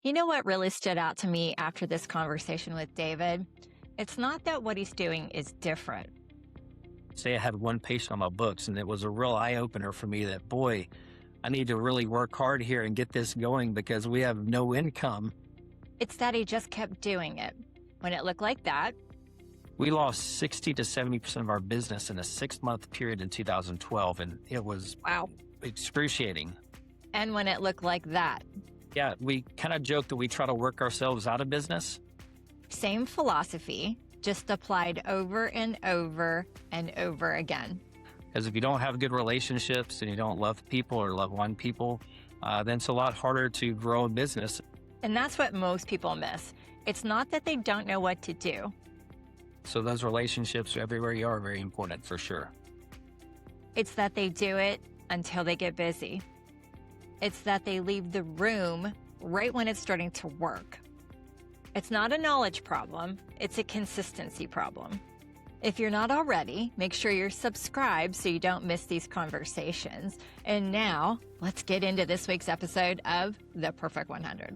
You know what really stood out to me after this conversation with David? It's not that what he's doing is different. Say I had one patient on my books, and it was a real eye opener for me that, boy, I need to really work hard here and get this going because we have no income. It's that he just kept doing it. When it looked like that, We lost 60 to 70% of our business in a 6-month period in 2012, and it was wow. excruciating. And when it looked like that, Yeah, we kind of joke that we try to work ourselves out of business. same philosophy, just applied over and over and over again. Because if you don't have good relationships and you don't love people or love one people, then it's a lot harder to grow a business. And that's what most people miss. It's not that they don't know what to do. So those relationships everywhere you are very important for sure. It's that they do it until they get busy. It's that they leave the room right when it's starting to work. It's not a knowledge problem, it's a consistency problem. If you're not already, make sure you're subscribed so you don't miss these conversations. And now, let's get into this week's episode of The Perfect 100.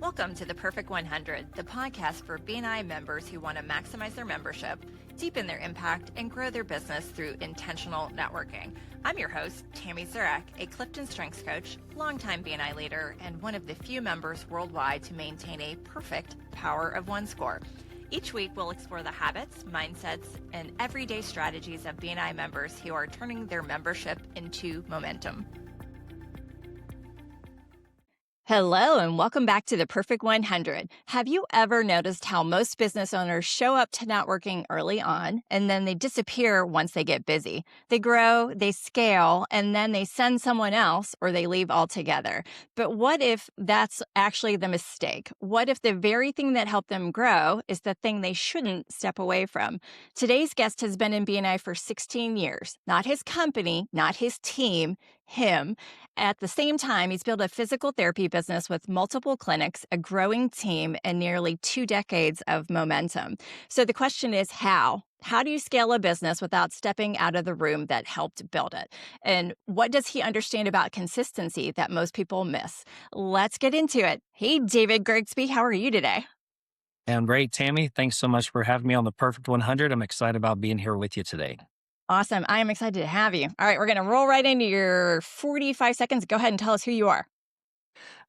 Welcome to The Perfect 100, the podcast for BNI members who want to maximize their membership, deepen their impact, and grow their business through intentional networking. I'm your host, Tammy Zurak, a CliftonStrengths coach, longtime BNI leader, and one of the few members worldwide to maintain a perfect Power of One score. Each week, we'll explore the habits, mindsets, and everyday strategies of BNI members who are turning their membership into momentum. Hello, and welcome back to The Perfect 100. Have you ever noticed how most business owners show up to networking early on, and then they disappear once they get busy? They grow, they scale, and then they send someone else or they leave altogether. But what if that's actually the mistake? What if the very thing that helped them grow is the thing they shouldn't step away from? Today's guest has been in BNI for 16 years. Not his company, not his team, him. At the same time, he's built a physical therapy business with multiple clinics, a growing team, and nearly 2 decades of momentum. So the question is how? How do you scale a business without stepping out of the room that helped build it? And what does he understand about consistency that most people miss? Let's get into it. Hey, David Grigsby, how are you today? And great, Tammy. Thanks so much for having me on the Perfect 100. I'm excited about being here with you today. Awesome. I am excited to have you. All right, we're going to roll right into your 45 seconds. Go ahead and tell us who you are.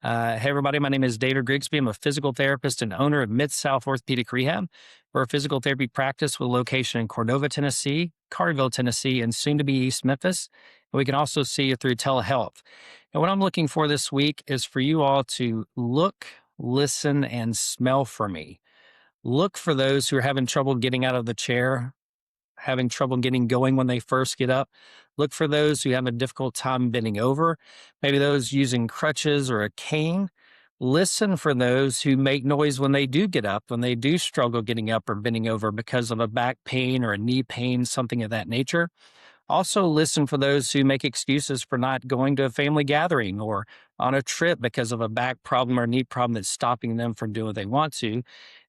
Hey, everybody. My name is David Grigsby. I'm a physical therapist and owner of MidSouth Orthopaedic Rehab. We're a physical therapy practice with a location in Cordova, Tennessee, Collierville, Tennessee, and soon to be East Memphis. And we can also see you through telehealth. And what I'm looking for this week is for you all to look, listen, and smell for me. Look for those who are having trouble getting out of the chair, having trouble getting going when they first get up. Look for those who have a difficult time bending over, maybe those using crutches or a cane. Listen for those who make noise when they do get up, when they do struggle getting up or bending over because of a back pain or a knee pain, something of that nature. Also, listen for those who make excuses for not going to a family gathering or on a trip because of a back problem or knee problem that's stopping them from doing what they want to.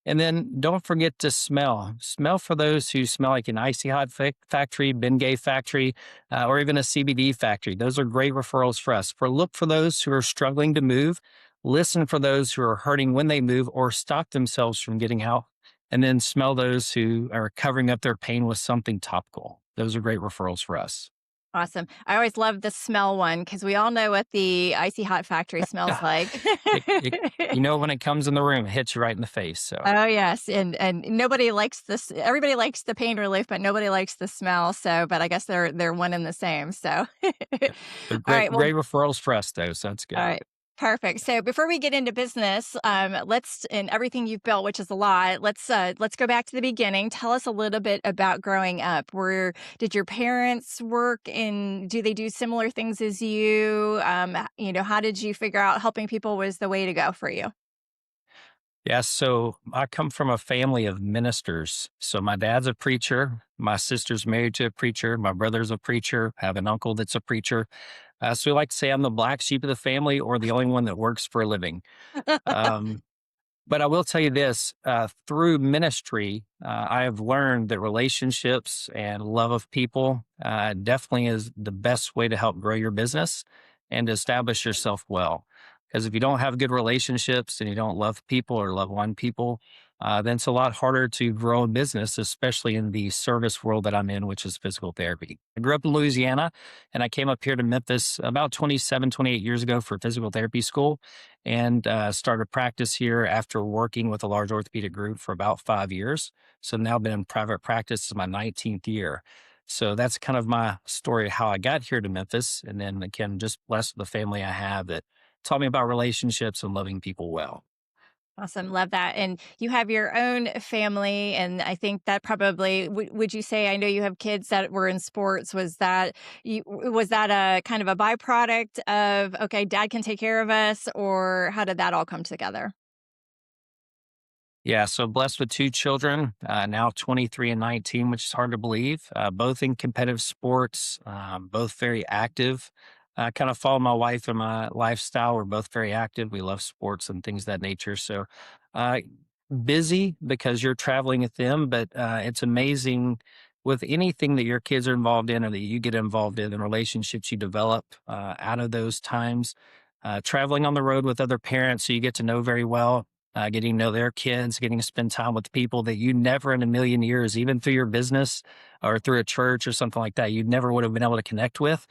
And then don't forget to smell. Smell for those who smell like an icy hot factory, Bengay factory, or even a CBD factory. Those are great referrals for us. Look for those who are struggling to move. Listen for those who are hurting when they move or stop themselves from getting out. And then smell those who are covering up their pain with something topical. Those are great referrals for us. Awesome. I always love the smell one because we all know what the icy hot factory smells like. When it comes in the room, it hits you right in the face. So. Oh, yes. And nobody likes this. Everybody likes the pain relief, but nobody likes the smell. So, but I guess they're one and the same. So, They're great, all right, well, great referrals for us, though. So that's good. all right. Perfect. So before we get into business, let's and everything you've built, which is a lot, let's go back to the beginning. Tell us a little bit about growing up. Did your parents work in? Do they do similar things as you? How did you figure out helping people was the way to go for you? Yeah, so I come from a family of ministers. So my dad's a preacher. My sister's married to a preacher. My brother's a preacher. I have an uncle that's a preacher. So we like to say I'm the black sheep of the family or the only one that works for a living. Um, but I will tell you this, through ministry, I have learned that relationships and love of people definitely is the best way to help grow your business. and to establish yourself well. Because if you don't have good relationships and you don't love people or love on people, then it's a lot harder to grow a business, especially in the service world that I'm in, which is physical therapy. I grew up in Louisiana and I came up here to Memphis about 27, 28 years ago for physical therapy school and started practice here after working with a large orthopedic group for about 5 years. So now I've been in private practice. This is my 19th year. So that's kind of my story, how I got here to Memphis. And then again, just blessed with the family I have that taught me about relationships and loving people well. Awesome. Love that. And you have your own family. And I think that probably, would you say, I know you have kids that were in sports. Was that a kind of a byproduct of, okay, dad can take care of us? Or how did that all come together? Yeah, so blessed with two children, now 23 and 19, which is hard to believe, both in competitive sports, both very active. Kind of follow my wife and my lifestyle. We're both very active. We love sports and things of that nature. So uh, busy because you're traveling with them, but it's amazing with anything that your kids are involved in or that you get involved in, the relationships you develop out of those times. Traveling on the road with other parents, so you get to know very well, getting to know their kids, getting to spend time with people that you never in a million years, even through your business or through a church or something like that, you never would have been able to connect with.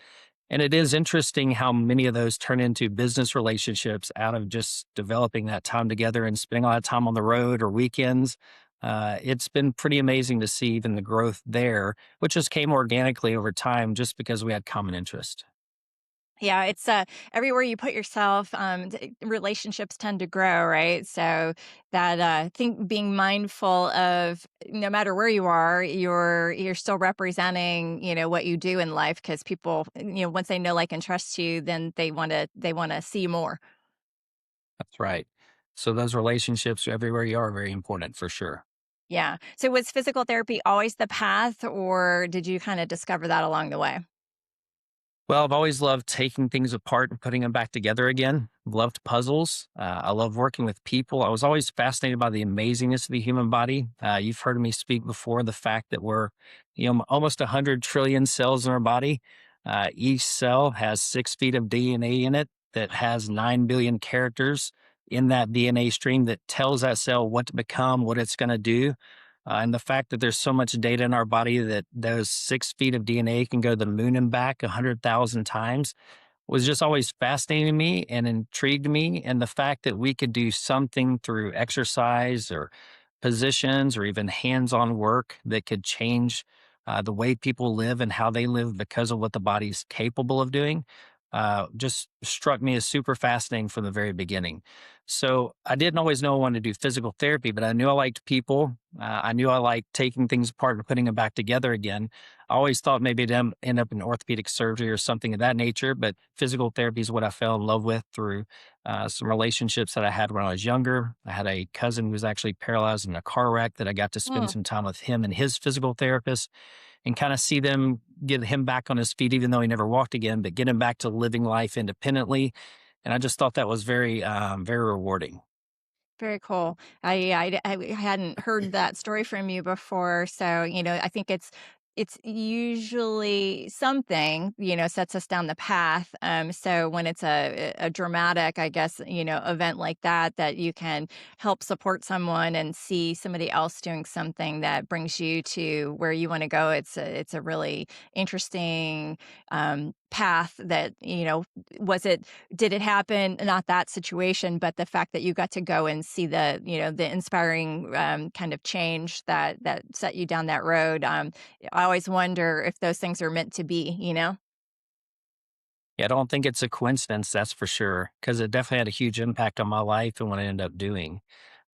And it is interesting how many of those turn into business relationships out of just developing that time together and spending a lot of time on the road or weekends. It's been pretty amazing to see even the growth there, which just came organically over time just because we had common interest. Yeah, it's everywhere you put yourself, relationships tend to grow, right? So that think being mindful of no matter where you are, you're still representing, what you do in life because people, once they know, like, and trust you, then they want to see you more. That's right. So those relationships everywhere you are very important for sure. Yeah. So was physical therapy always the path, or did you kind of discover that along the way? Well, I've always loved taking things apart and putting them back together again. Loved puzzles. I love working with people. I was always fascinated by the amazingness of the human body. You've heard me speak before the fact that we're, almost 100 trillion cells in our body. Each cell has 6 feet of DNA in it that has 9 billion characters in that DNA stream that tells that cell what to become, what it's going to do. And the fact that there's so much data in our body that those 6 feet of DNA can go to the moon and back 100,000 times was just always fascinating to me and intrigued me. And the fact that we could do something through exercise or positions or even hands on work that could change the way people live and how they live because of what the body's capable of doing just struck me as super fascinating from the very beginning. So I didn't always know I wanted to do physical therapy, but I knew I liked people. I knew I liked taking things apart and putting them back together again. I always thought maybe it'd end up in orthopedic surgery or something of that nature, but physical therapy is what I fell in love with through some relationships that I had when I was younger. I had a cousin who was actually paralyzed in a car wreck that I got to spend some time with him and his physical therapist and kind of see them get him back on his feet, even though he never walked again, but get him back to living life independently. And I just thought that was very, very rewarding. Very cool. I hadn't heard that story from you before, so, I think it's usually something, sets us down the path, so when it's a dramatic, I guess, event like that, that you can help support someone and see somebody else doing something that brings you to where you wanna go, it's a really interesting, path that, did it happen? Not that situation, but the fact that you got to go and see the inspiring kind of change that set you down that road. I always wonder if those things are meant to be. Yeah, I don't think it's a coincidence, that's for sure, because it definitely had a huge impact on my life and what I ended up doing.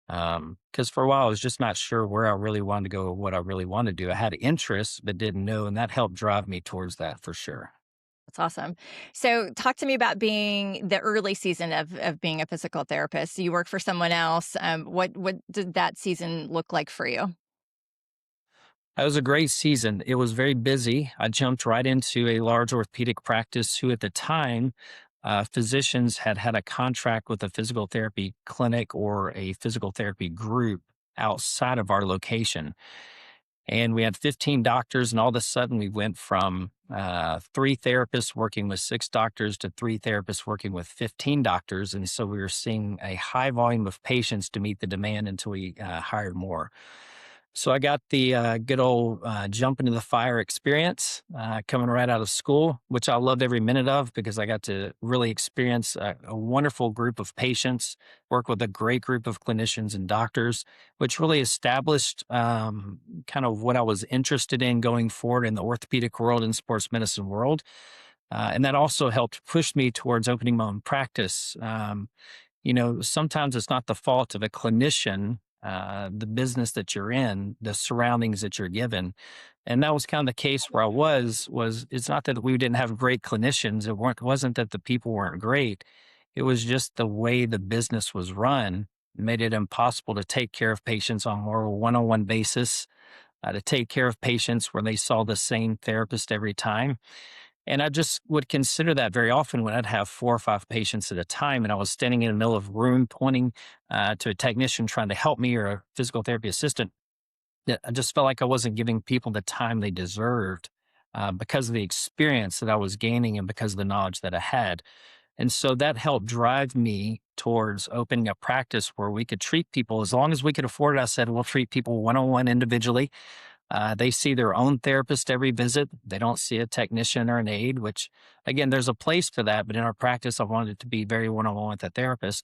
Because for a while, I was just not sure where I really wanted to go or what I really wanted to do. I had interests, but didn't know, and that helped drive me towards that for sure. That's awesome. So talk to me about being the early season of being a physical therapist. You work for someone else. What did that season look like for you? It was a great season. It was very busy. I jumped right into a large orthopedic practice who, at the time, physicians had had a contract with a physical therapy clinic or a physical therapy group outside of our location. And we had 15 doctors, and all of a sudden we went from 3 therapists working with 6 doctors to 3 therapists working with 15 doctors. And so we were seeing a high volume of patients to meet the demand until we hired more. So I got the good old jump into the fire experience coming right out of school, which I loved every minute of because I got to really experience a wonderful group of patients, work with a great group of clinicians and doctors, which really established kind of what I was interested in going forward in the orthopedic world and sports medicine world. And that also helped push me towards opening my own practice. Sometimes it's not the fault of a clinician, the business that you're in, the surroundings that you're given. And that was kind of the case where I was it's not that we didn't have great clinicians. It wasn't that the people weren't great. It was just the way the business was run made it impossible to take care of patients on more of a one-on-one basis, to take care of patients where they saw the same therapist every time. And I just would consider that very often when I'd have 4 or 5 patients at a time, and I was standing in the middle of a room pointing to a technician trying to help me or a physical therapy assistant. That I just felt like I wasn't giving people the time they deserved because of the experience that I was gaining and because of the knowledge that I had. And so that helped drive me towards opening a practice where we could treat people as long as we could afford it. I said, we'll treat people one on one individually. They see their own therapist every visit. They don't see a technician or an aide, which, again, there's a place for that. But in our practice, I wanted it to be very one on one with a therapist.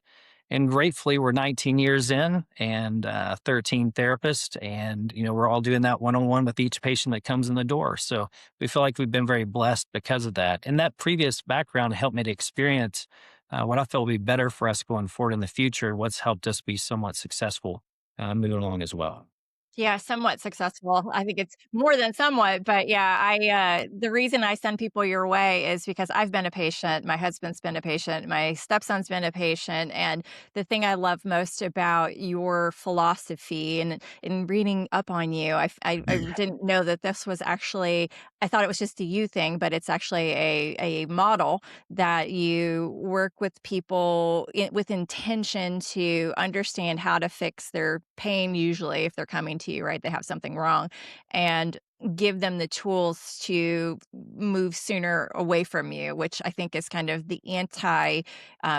And gratefully, we're 19 years in and 13 therapists. And, we're all doing that one on one with each patient that comes in the door. So we feel like we've been very blessed because of that. And that previous background helped me to experience what I feel will be better for us going forward in the future, what's helped us be somewhat successful moving along as well. Yeah, somewhat successful. I think it's more than somewhat, but yeah, the reason I send people your way is because I've been a patient, my husband's been a patient, my stepson's been a patient, and the thing I love most about your philosophy and in reading up on you, I didn't know that this was actually, I thought it was just a you thing, but it's actually a model that you work with people with intention to understand how to fix their pain, usually if they're coming to you, right? They have something wrong, and give them the tools to move sooner away from you, which I think is kind of the anti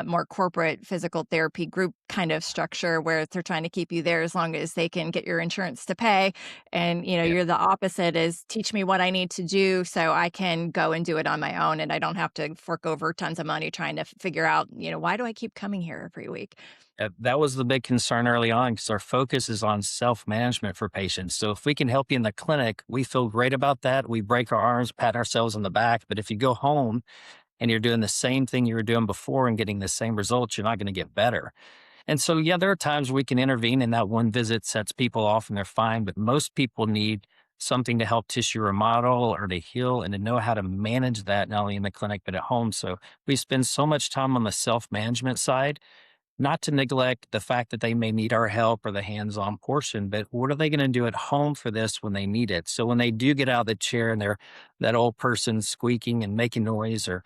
more corporate physical therapy group kind of structure where they're trying to keep you there as long as they can get your insurance to pay. And, Yeah. you're the opposite is teach me what I need to do so I can go and do it on my own. And I don't have to fork over tons of money trying to figure out, why do I keep coming here every week? That was the big concern early on because our focus is on self management for patients. So if we can help you in the clinic, we feel great about that. We break our arms, pat ourselves on the back. But if you go home and you're doing the same thing you were doing before and getting the same results, you're not going to get better. And so, yeah, there are times we can intervene and that one visit sets people off and they're fine. But most people need something to help tissue remodel or to heal and to know how to manage that, not only in the clinic, but at home. So we spend so much time on the self management side, not to neglect the fact that they may need our help or the hands-on portion, but what are they going to do at home for this when they need it? So when they do get out of the chair and they're that old person squeaking and making noise or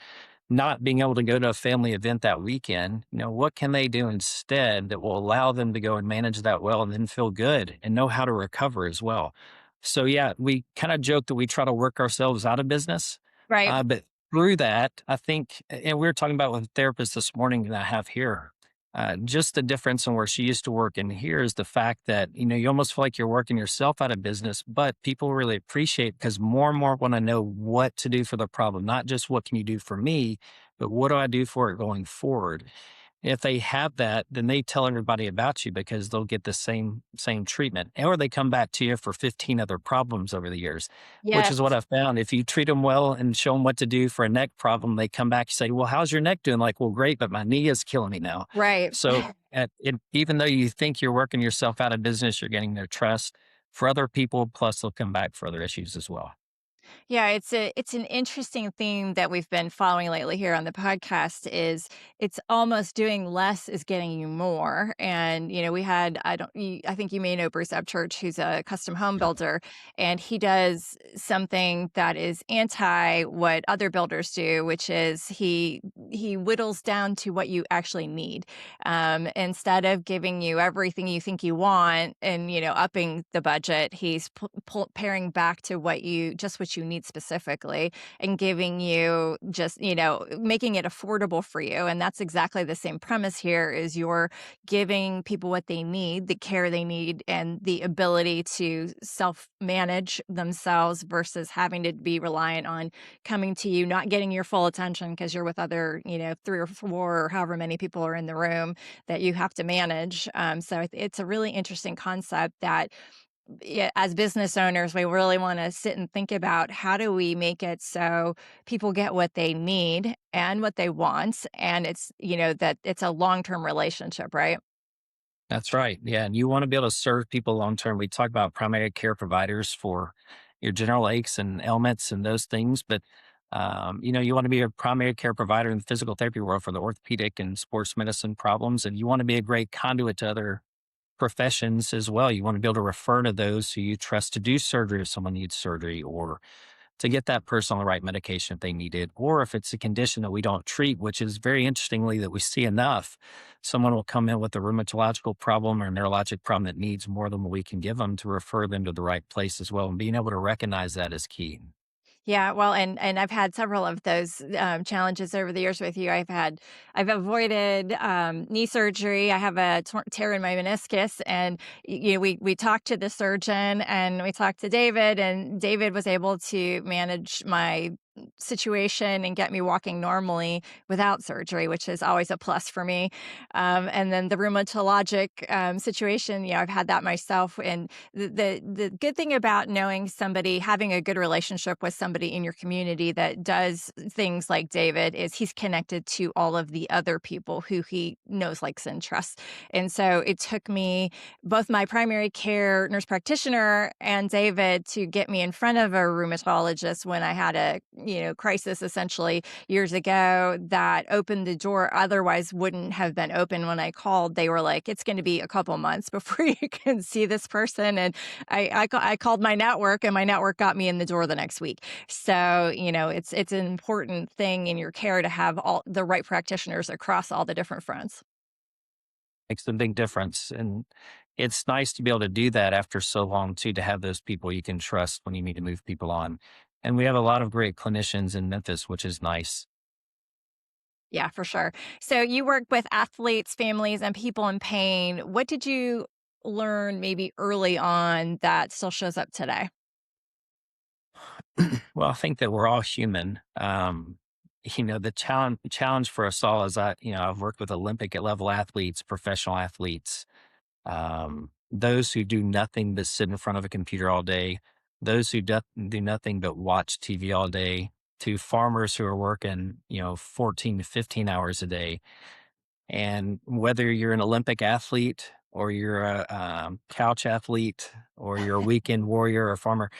not being able to go to a family event that weekend, what can they do instead that will allow them to go and manage that well and then feel good and know how to recover as well? So yeah, we kind of joke that we try to work ourselves out of business, Right. but through that, I think, and we were talking about with a therapist this morning that I have here, just the difference in where she used to work and here is the fact that, you almost feel like you're working yourself out of business, but people really appreciate because more and more want to know what to do for the problem, not just what can you do for me, but what do I do for it going forward? If they have that, then they tell everybody about you because they'll get the same treatment, or they come back to you for 15 other problems over the years, which Yes. is what I've found. If you treat them well and show them what to do for a neck problem, they come back and say, "Well, how's your neck doing?" Like, "Well, great, but my knee is killing me now." Right. So, even though you think you're working yourself out of business, you're getting their trust for other people. Plus, they'll come back for other issues as well. Yeah, it's an interesting theme that we've been following lately here on the podcast is it's almost doing less is getting you more. And we had I think you may know Bruce Upchurch, who's a custom home Yeah. builder, and he does something that is anti what other builders do, which is he whittles down to what you actually need. Instead of giving you everything you think you want and upping the budget, he's paring back to what you need specifically, and giving you just making it affordable for you. And that's exactly the same premise here: is you're giving people what they need, the care they need, and the ability to self manage themselves versus having to be reliant on coming to you, not getting your full attention because you're with other three or four or however many people are in the room that you have to manage. So it's a really interesting concept that, yeah, as business owners, we really want to sit and think about how do we make it so people get what they need and what they want, and that it's a long-term relationship, right? That's right. Yeah. And you want to be able to serve people long term. We talk about primary care providers for your general aches and ailments and those things. But, you want to be a primary care provider in the physical therapy world for the orthopedic and sports medicine problems. And you want to be a great conduit to other professions as well. You want to be able to refer to those who you trust to do surgery if someone needs surgery, or to get that person on the right medication if they need it, or if it's a condition that we don't treat, which is very interestingly that we see enough. Someone will come in with a rheumatological problem or a neurologic problem that needs more than what we can give them, to refer them to the right place as well. And being able to recognize that is key. Yeah, well, and I've had several of those challenges over the years with you. I've avoided knee surgery. I have a tear in my meniscus, and we talked to the surgeon and we talked to David, and David was able to manage my situation and get me walking normally without surgery, which is always a plus for me. And then the rheumatologic situation, I've had that myself, and the good thing about knowing somebody, having a good relationship with somebody in your community that does things like David, is he's connected to all of the other people who he knows, likes, and trusts. And so it took me, both my primary care nurse practitioner and David, to get me in front of a rheumatologist when I had a crisis essentially years ago that opened the door otherwise wouldn't have been open. When I called, they were like, it's going to be a couple months before you can see this person. And I called my network, and my network got me in the door the next week. So, it's an important thing in your care to have all the right practitioners across all the different fronts. Makes a big difference. And it's nice to be able to do that after so long, too, to have those people you can trust when you need to move people on. And we have a lot of great clinicians in Memphis, which is nice. Yeah, for sure. So you work with athletes, families, and people in pain. What did you learn maybe early on that still shows up today? Well, I think that we're all human. The challenge for us all is I've worked with Olympic level athletes, professional athletes, those who do nothing but sit in front of a computer all day, those who do nothing but watch TV all day, to farmers who are working, 14 to 15 hours a day. And whether you're an Olympic athlete, or you're a couch athlete, or you're a weekend warrior or farmer,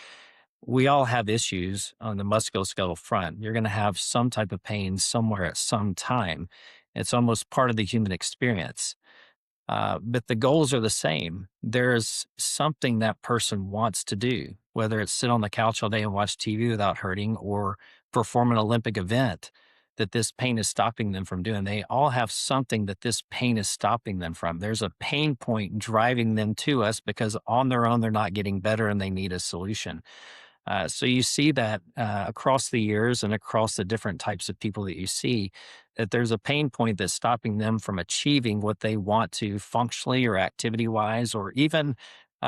we all have issues on the musculoskeletal front. You're going to have some type of pain somewhere at some time. It's almost part of the human experience. But the goals are the same. There's something that person wants to do, whether it's sit on the couch all day and watch TV without hurting, or perform an Olympic event that this pain is stopping them from doing. They all have something that this pain is stopping them from. There's a pain point driving them to us because on their own, they're not getting better and they need a solution. So you see that across the years and across the different types of people that you see, that there's a pain point that's stopping them from achieving what they want to functionally or activity wise, or even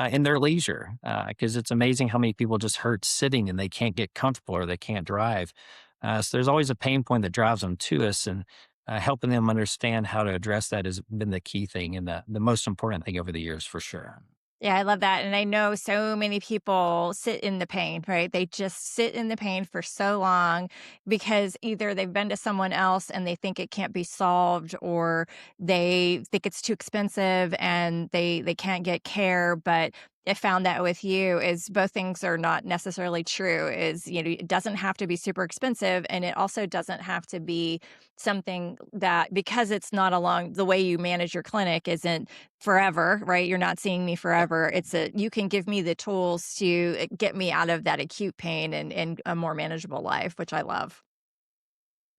in their leisure. Because it's amazing how many people just hurt sitting and they can't get comfortable or they can't drive. So there's always a pain point that drives them to us, and helping them understand how to address that has been the key thing and the most important thing over the years for sure. Yeah, I love that. And I know so many people sit in the pain, right? They just sit in the pain for so long because either they've been to someone else and they think it can't be solved, or they think it's too expensive and they can't get care. But I found that with you is both things are not necessarily true. Is, it doesn't have to be super expensive, and it also doesn't have to be something that, because it's not along the way you manage your clinic isn't forever, right? You're not seeing me forever. You can give me the tools to get me out of that acute pain and a more manageable life, which I love.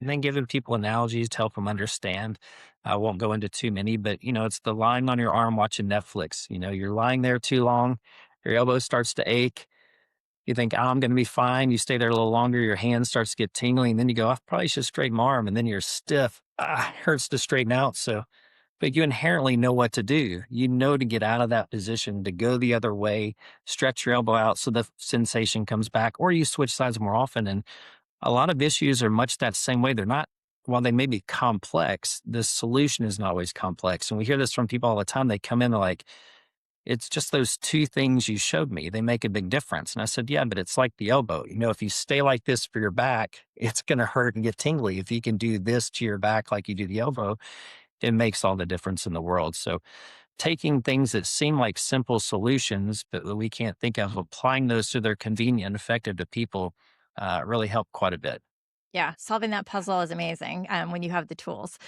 And then giving people analogies to help them understand. I won't go into too many, but it's the lying on your arm watching Netflix. You're lying there too long, your elbow starts to ache. You think, oh, I'm going to be fine. You stay there a little longer, your hand starts to get tingling. And then you go, I probably should straighten my arm. And then you're stiff. It hurts to straighten out. So, but you inherently know what to do. You know to get out of that position, to go the other way, stretch your elbow out so the sensation comes back, or you switch sides more often. And a lot of issues are much that same way. They're not, while they may be complex, the solution is not always complex. And we hear this from people all the time. They come in, they're like, it's just those two things you showed me. They make a big difference. And I said, yeah, but it's like the elbow. If you stay like this for your back, it's going to hurt and get tingly. If you can do this to your back like you do the elbow, it makes all the difference in the world. So taking things that seem like simple solutions, but that we can't think of, applying those to their convenient and effective to people really help quite a bit. Yeah, solving that puzzle is amazing when you have the tools.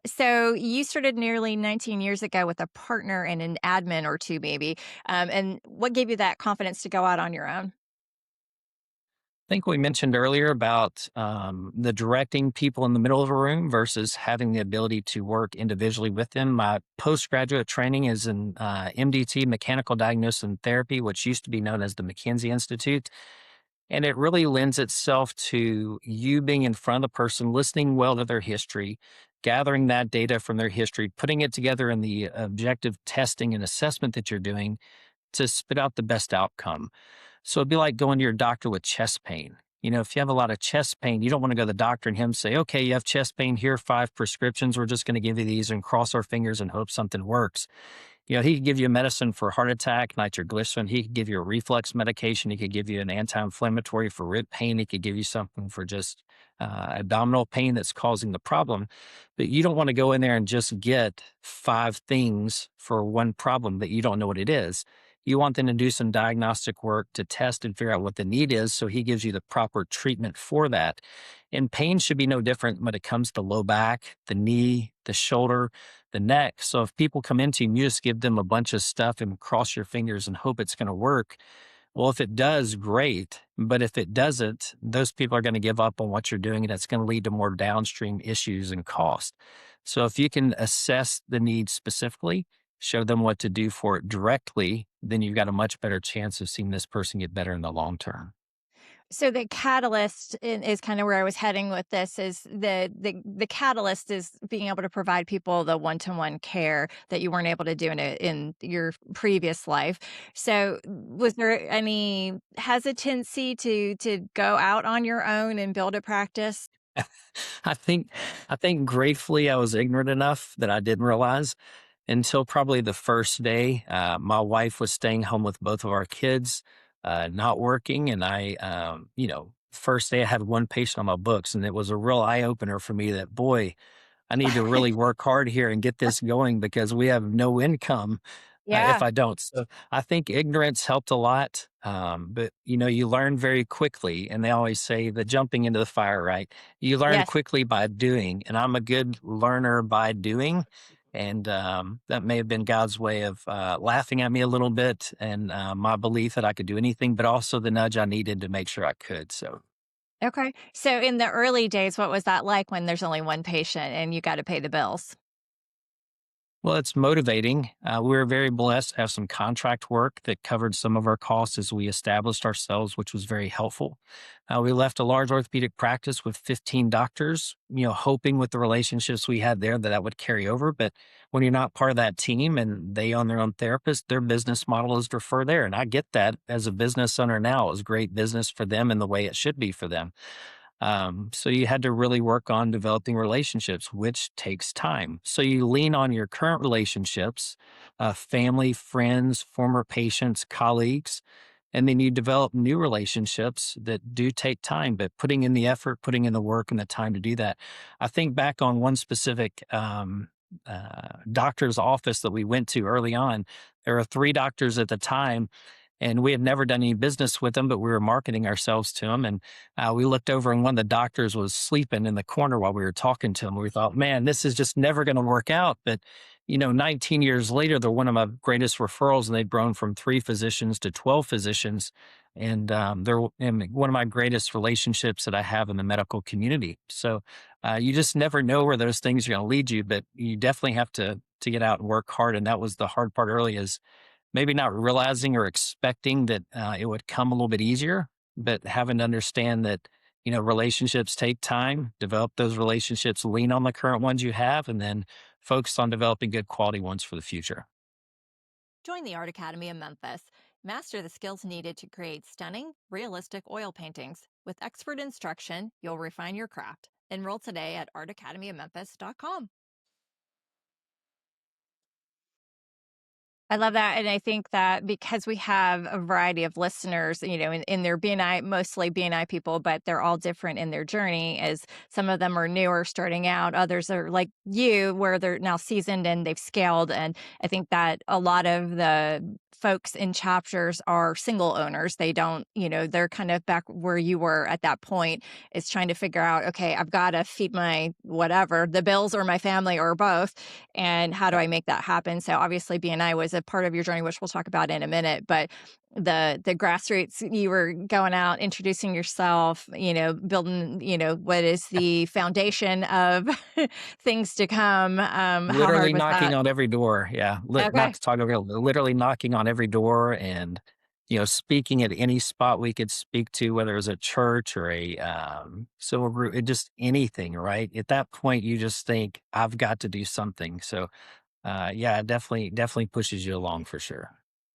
So you started nearly 19 years ago with a partner and an admin or two, maybe. And what gave you that confidence to go out on your own? I think we mentioned earlier about the directing people in the middle of a room versus having the ability to work individually with them. My postgraduate training is in MDT, Mechanical Diagnosis and Therapy, which used to be known as the McKinsey Institute. And it really lends itself to you being in front of the person, listening well to their history, gathering that data from their history, putting it together in the objective testing and assessment that you're doing to spit out the best outcome. So it'd be like going to your doctor with chest pain. If you have a lot of chest pain, you don't want to go to the doctor and him say, okay, you have chest pain, here are 5 prescriptions. We're just going to give you these and cross our fingers and hope something works. He could give you a medicine for heart attack, nitroglycerin. He could give you a reflux medication. He could give you an anti-inflammatory for rib pain. He could give you something for just abdominal pain that's causing the problem. But you don't want to go in there and just get 5 things for one problem that you don't know what it is. You want them to do some diagnostic work to test and figure out what the need is, so he gives you the proper treatment for that. And pain should be no different when it comes to low back, the knee, the shoulder, the neck. So if people come into you and you just give them a bunch of stuff and cross your fingers and hope it's going to work, well, if it does, great. But if it doesn't, those people are going to give up on what you're doing, and that's going to lead to more downstream issues and cost. So if you can assess the need specifically, show them what to do for it directly, then you've got a much better chance of seeing this person get better in the long term. So the catalyst is kind of where I was heading with this. Is the catalyst is being able to provide people the one-to-one care that you weren't able to do in your previous life. So was there any hesitancy to go out on your own and build a practice? I think I think gratefully I was ignorant enough that I didn't realize until probably the first day. My wife was staying home with both of our kids, not working, and first day I had one patient on my books, and it was a real eye opener for me that, boy, I need to really work hard here and get this going because we have no income if Yeah. I don't. So I think ignorance helped a lot. But you learn very quickly, and they always say the jumping into the fire, right? You learn Yes. quickly by doing, and I'm a good learner by doing. And that may have been God's way of laughing at me a little bit and my belief that I could do anything, but also the nudge I needed to make sure I could. So Okay. So in the early days, what was that like when there's only one patient and you got to pay the bills? well, it's motivating. We were very blessed to have some contract work that covered some of our costs as we established ourselves, which was very helpful. We left a large orthopedic practice with 15 doctors, hoping with the relationships we had there that that would carry over. But when you're not part of that team and they own their own therapist, their business model is to refer there. And I get that as a business owner now. It was great business for them and the way it should be for them. So you had to really work on developing relationships, which takes time. So you lean on your current relationships, family, friends, former patients, colleagues, and then you develop new relationships that do take time, but putting in the effort, putting in the work and the time to do that. I think back on one specific doctor's office that we went to early on. There were three doctors at the time, and we had never done any business with them, but we were marketing ourselves to them. And we looked over, and one of the doctors was sleeping in the corner while we were talking to him. We thought, man, this is just never going to work out. But 19 years later, they're one of my greatest referrals, and they've grown from 3 physicians to 12 physicians. And they're one of my greatest relationships that I have in the medical community. So you just never know where those things are going to lead you, but you definitely have to get out and work hard. And that was the hard part early, is maybe not realizing or expecting that it would come a little bit easier, but having to understand that, relationships take time, develop those relationships, lean on the current ones you have, and then focus on developing good quality ones for the future. Join the Art Academy in Memphis. Master the skills needed to create stunning, realistic oil paintings. With expert instruction, you'll refine your craft. Enroll today at artacademyofmemphis.com. I love that. And I think that because we have a variety of listeners, in their BNI, mostly BNI people, but they're all different in their journey, as some of them are newer starting out. Others are like you, where they're now seasoned and they've scaled. And I think that a lot of the folks in chapters are single owners. They don't, they're kind of back where you were at that point, is trying to figure out, okay, I've got to feed my whatever, the bills or my family or both. And how do I make that happen? So obviously BNI was a part of your journey, which we'll talk about in a minute, but the grassroots, you were going out, introducing yourself, building, what is the foundation of things to come. How hard Literally was knocking that? on every door. Yeah. Not Okay. to talk over, literally knocking on every door, and, speaking at any spot we could speak to, whether it was a church or a civil group, just anything, right? At that point, you just think, I've got to do something. So, yeah, it definitely pushes you along for sure.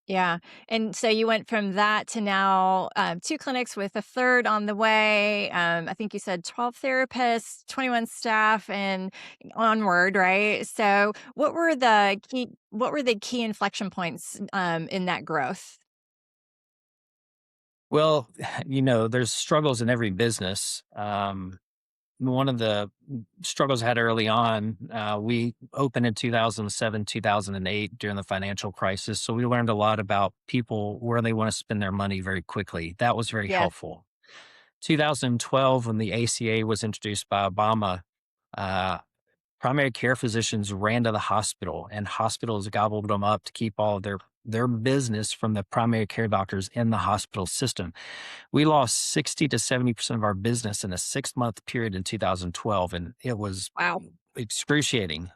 Yeah. And so you went from that to now 2 clinics with a third on the way. I think you said 12 therapists, 21 staff, and onward, right? So what were the key inflection points in that growth? Well, there's struggles in every business. One of the struggles I had early on, we opened in 2007, 2008 during the financial crisis. So we learned a lot about people, where they want to spend their money very quickly. That was very Yes. helpful. 2012, when the ACA was introduced by Obama, uh, primary care physicians ran to the hospital, and hospitals gobbled them up to keep all of their business from the primary care doctors in the hospital system. We lost 60 to 70% of our business in a 6-month period in 2012, and it was Wow. excruciating.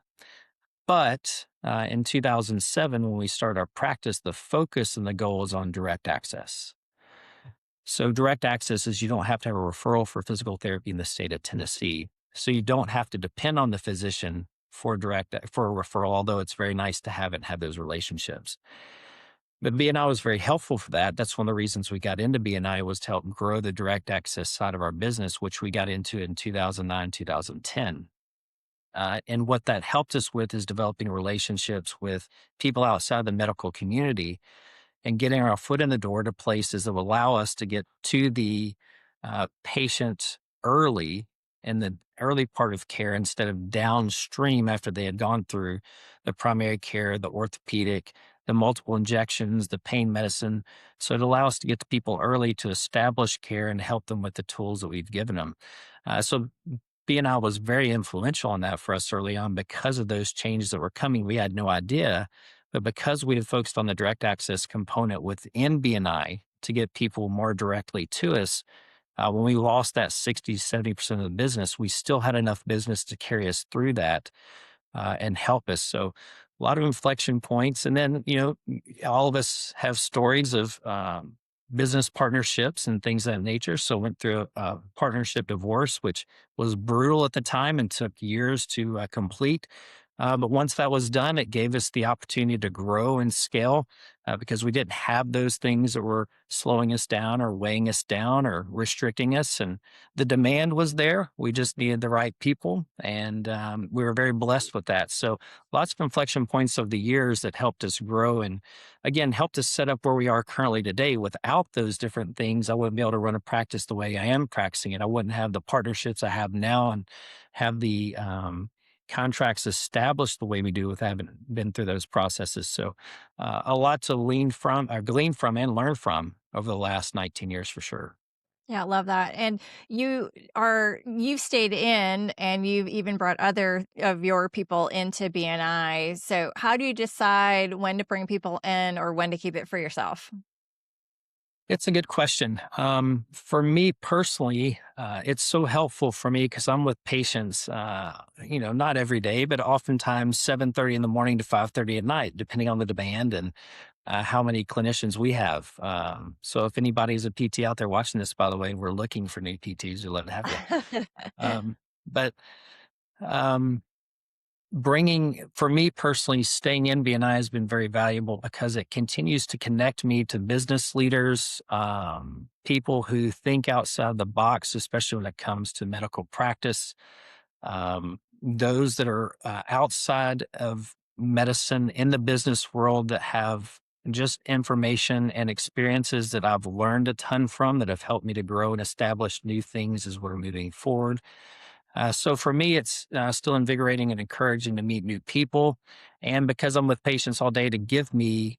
But in 2007, when we started our practice, the focus and the goal is on direct access. So, direct access is, you don't have to have a referral for physical therapy in the state of Tennessee. So, you don't have to depend on the physician for a referral, although it's very nice to have it and have those relationships. But BNI was very helpful for that. That's one of the reasons we got into BNI, was to help grow the direct access side of our business, which we got into in 2009, 2010. And what that helped us with is developing relationships with people outside the medical community, and getting our foot in the door to places that will allow us to get to the patient early, in the early part of care, instead of downstream after they had gone through the primary care, the orthopedic, the multiple injections, the pain medicine. So it allows us to get to people early to establish care and help them with the tools that we've given them. So BNI was very influential on that for us early on, because of those changes that were coming. We had no idea, but because we had focused on the direct access component within BNI to get people more directly to us, when we lost that 60, 70% of the business, we still had enough business to carry us through that and help us. So a lot of inflection points. And then, all of us have stories of business partnerships and things of that nature. So went through a partnership divorce, which was brutal at the time and took years to complete. But once that was done, it gave us the opportunity to grow and scale, because we didn't have those things that were slowing us down or weighing us down or restricting us. And the demand was there. We just needed the right people. And we were very blessed with that. So lots of inflection points of the years that helped us grow, and again, helped us set up where we are currently today. Without those different things, I wouldn't be able to run a practice the way I am practicing it. I wouldn't have the partnerships I have now, and have the contracts established the way we do with having been through those processes. So a lot to glean from and learn from over the last 19 years for sure. Yeah, I love that. And you've stayed in and you've even brought other of your people into BNI. So how do you decide when to bring people in or when to keep it for yourself? It's a good question. For me personally, it's so helpful for me because I'm with patients, not every day, but oftentimes 7:30 in the morning to 5:30 at night, depending on the demand and how many clinicians we have. So if anybody's a PT out there watching this, by the way, we're looking for new PTs. We'd love to have you. But um, bringing for me personally, staying in BNI has been very valuable because it continues to connect me to business leaders, people who think outside the box, especially when it comes to medical practice, those that are outside of medicine in the business world that have just information and experiences that I've learned a ton from that have helped me to grow and establish new things as we're moving forward. So for me, it's still invigorating and encouraging to meet new people. And because I'm with patients all day, to give me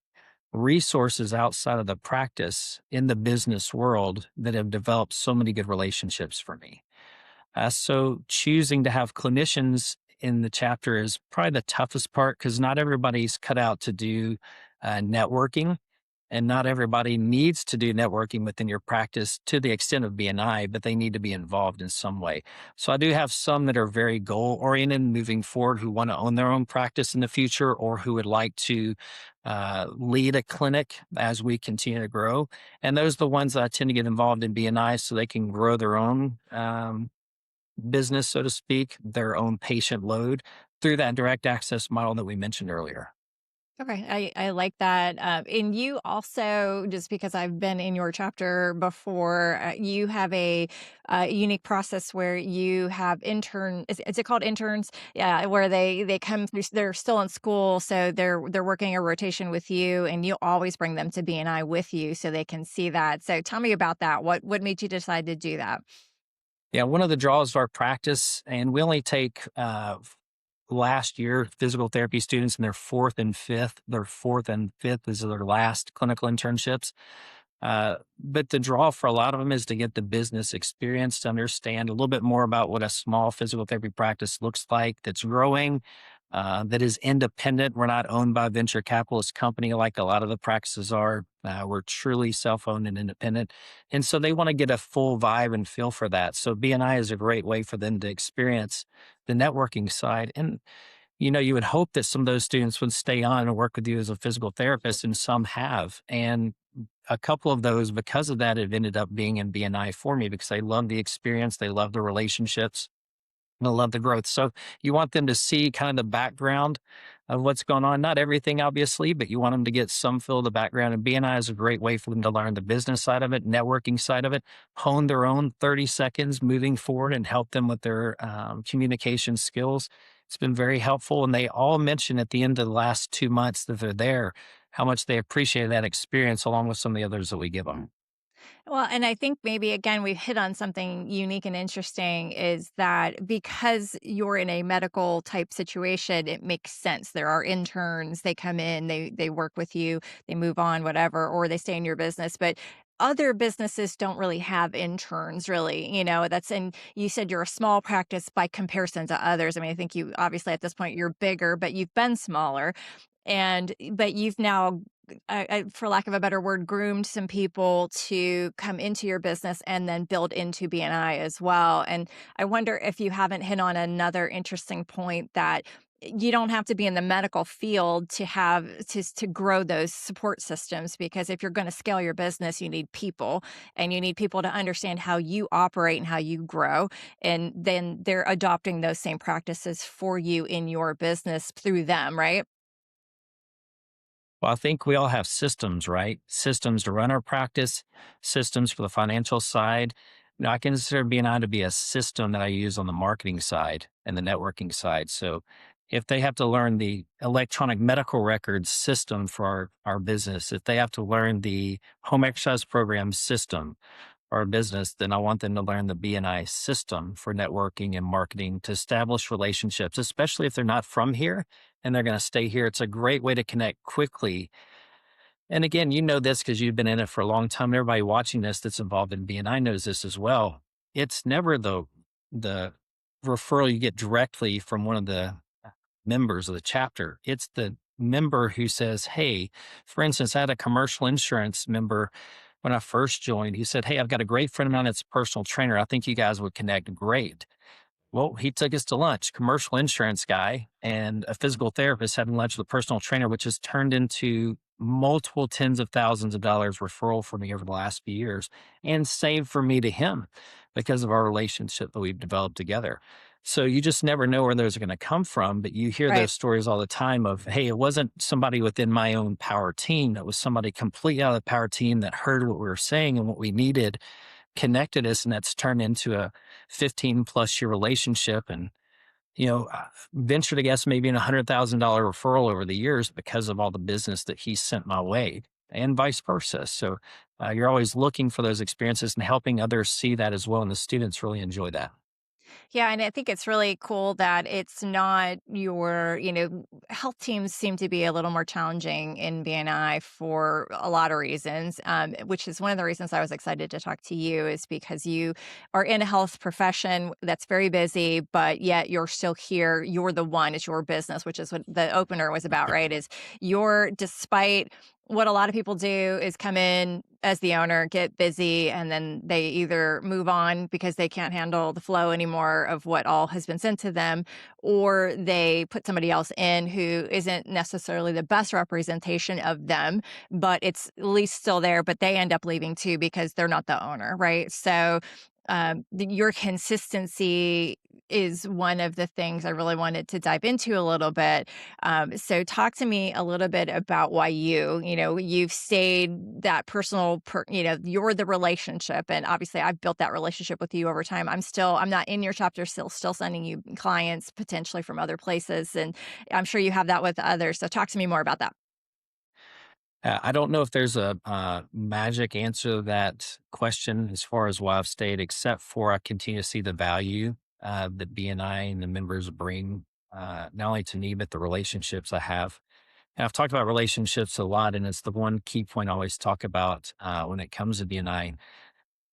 resources outside of the practice in the business world that have developed so many good relationships for me. So choosing to have clinicians in the chapter is probably the toughest part because not everybody's cut out to do networking. And not everybody needs to do networking within your practice to the extent of BNI, but they need to be involved in some way. So I do have some that are very goal oriented moving forward who want to own their own practice in the future or who would like to lead a clinic as we continue to grow. And those are the ones that I tend to get involved in BNI so they can grow their own business, so to speak, their own patient load through that direct access model that we mentioned earlier. Okay, I like that. And you also, just because I've been in your chapter before, you have a unique process where you have is it called interns? Yeah, where they come through. They're still in school, so they're working a rotation with you, and you always bring them to BNI with you so they can see that. So tell me about that. What made you decide to do that? Yeah, one of the draws of our practice, and we only take last year physical therapy students in their fourth and fifth. Their fourth and fifth is their last clinical internships. But the draw for a lot of them is to get the business experience, to understand a little bit more about what a small physical therapy practice looks like that's growing, that is independent. We're not owned by a venture capitalist company like a lot of the practices are. We're truly self-owned and independent. And so they want to get a full vibe and feel for that. So BNI is a great way for them to experience the networking side. And you would hope that some of those students would stay on and work with you as a physical therapist, and some have. And a couple of those, because of that, have ended up being in BNI for me because they love the experience, they love the relationships, and they love the growth. So you want them to see kind of the background of what's going on. Not everything, obviously, but you want them to get some feel of the background. And BNI is a great way for them to learn the business side of it, networking side of it, hone their own 30 seconds moving forward and help them with their communication skills. It's been very helpful. And they all mention at the end of the last 2 months that they're there, how much they appreciate that experience along with some of the others that we give them. Well, and I think maybe again we've hit on something unique and interesting is that because you're in a medical type situation, it makes sense. There are interns, they come in, they work with you, they move on, whatever, or they stay in your business. But other businesses don't really have interns, really. That's and you said you're a small practice by comparison to others. I mean, I think you obviously at this point you're bigger, but you've been smaller. But you've now for lack of a better word, groomed some people to come into your business and then build into BNI as well. And I wonder if you haven't hit on another interesting point that you don't have to be in the medical field to have to grow those support systems, because if you're going to scale your business, you need people, and you need people to understand how you operate and how you grow. And then they're adopting those same practices for you in your business through them, right? Well, I think we all have systems, right? Systems to run our practice, systems for the financial side. I consider BNI to be a system that I use on the marketing side and the networking side. So if they have to learn the electronic medical records system for our business, if they have to learn the home exercise program system, or a business, then I want them to learn the BNI system for networking and marketing to establish relationships, especially if they're not from here and they're going to stay here. It's a great way to connect quickly. And again, you know this because you've been in it for a long time. Everybody watching this that's involved in BNI knows this as well. It's never the referral you get directly from one of the members of the chapter. It's the member who says, "Hey," for instance, I had a commercial insurance member when I first joined. He said, "Hey, I've got a great friend of mine that's a personal trainer. I think you guys would connect great." Well, he took us to lunch, commercial insurance guy and a physical therapist having lunch with a personal trainer, which has turned into multiple tens of thousands of dollars referral for me over the last few years and saved for me to him because of our relationship that we've developed together. So you just never know where those are going to come from, but you hear Right. those stories all the time of, hey, it wasn't somebody within my own power team. It was somebody completely out of the power team that heard what we were saying and what we needed, connected us, and that's turned into a 15-plus year relationship. And, venture to guess maybe a $100,000 referral over the years because of all the business that he sent my way and vice versa. So you're always looking for those experiences and helping others see that as well. And the students really enjoy that. Yeah, and I think it's really cool that it's not health teams seem to be a little more challenging in BNI for a lot of reasons, which is one of the reasons I was excited to talk to you is because you are in a health profession that's very busy, but yet you're still here. You're the one, it's your business, which is what the opener was about, right? Is despite what a lot of people do is come in as the owner, get busy, and then they either move on because they can't handle the flow anymore of what all has been sent to them, or they put somebody else in who isn't necessarily the best representation of them, but it's at least still there, but they end up leaving too because they're not the owner, right? So your consistency is one of the things I really wanted to dive into a little bit. So talk to me a little bit about why you've stayed that you're the relationship. And obviously I've built that relationship with you over time. I'm not in your chapter, still sending you clients potentially from other places. And I'm sure you have that with others. So talk to me more about that. I don't know if there's a magic answer to that question as far as why I've stayed, except for I continue to see the value that BNI and the members bring, not only to me, but the relationships I have. And I've talked about relationships a lot, and it's the one key point I always talk about when it comes to BNI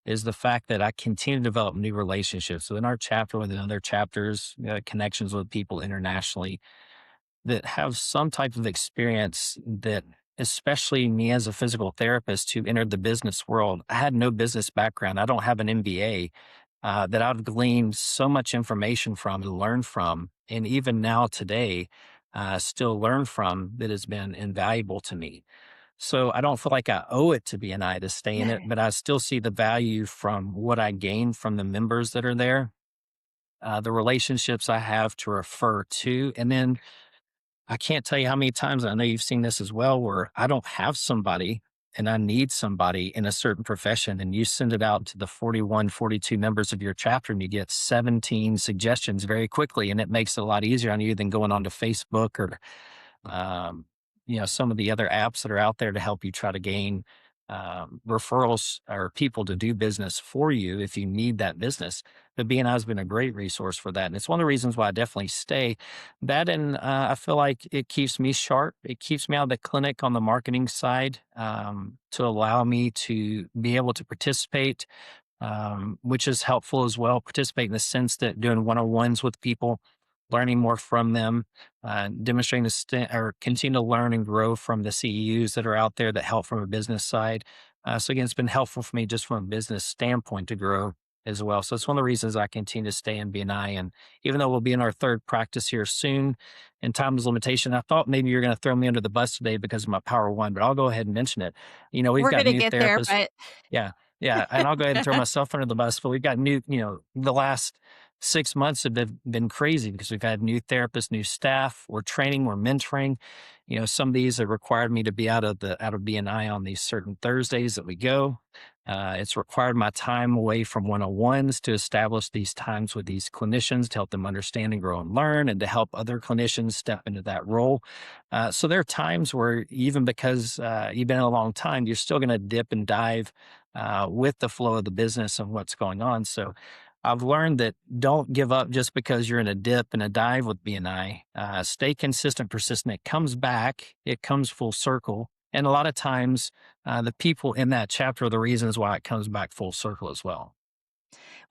is the fact that I continue to develop new relationships. So in our chapter, within other chapters, connections with people internationally that have some type of experience that, especially me as a physical therapist who entered the business world, I had no business background. I don't have an MBA that I've gleaned so much information from and learned from. And even now today, still learn from that has been invaluable to me. So I don't feel like I owe it to BNI to stay in it, but I still see the value from what I gain from the members that are there, the relationships I have to refer to, and then I can't tell you how many times, I know you've seen this as well, where I don't have somebody and I need somebody in a certain profession, and you send it out to the 41, 42 members of your chapter and you get 17 suggestions very quickly. And it makes it a lot easier on you than going onto Facebook or um, some of the other apps that are out there to help you try to gain referrals or people to do business for you if you need that business. But BNI has been a great resource for that. And it's one of the reasons why I definitely stay. That and I feel like it keeps me sharp. It keeps me out of the clinic on the marketing side to allow me to be able to participate, which is helpful as well. Participate in the sense that doing one-on-ones with people, learning more from them, demonstrating or continue to learn and grow from the CEUs that are out there that help from a business side. So again, it's been helpful for me just from a business standpoint to grow as well. So it's one of the reasons I continue to stay in BNI. And even though we'll be in our third practice here soon, and time is limitation, I thought maybe you're going to throw me under the bus today because of my Power One, but I'll go ahead and mention it. We've We're got going to new get there, therapists. but Yeah. Yeah. And I'll go ahead and throw myself under the bus, but we've got new, the last 6 months have been crazy because we've had new therapists, new staff. We're training, we're mentoring. Some of these have required me to be out of BNI on these certain Thursdays that we go. It's required my time away from one-on-ones to establish these times with these clinicians to help them understand and grow and learn, and to help other clinicians step into that role. So there are times where even because you've been in a long time, you're still going to dip and dive with the flow of the business and what's going on. So I've learned that don't give up just because you're in a dip and a dive with BNI. Stay consistent, persistent. It comes back, it comes full circle. And a lot of times, the people in that chapter are the reasons why it comes back full circle as well.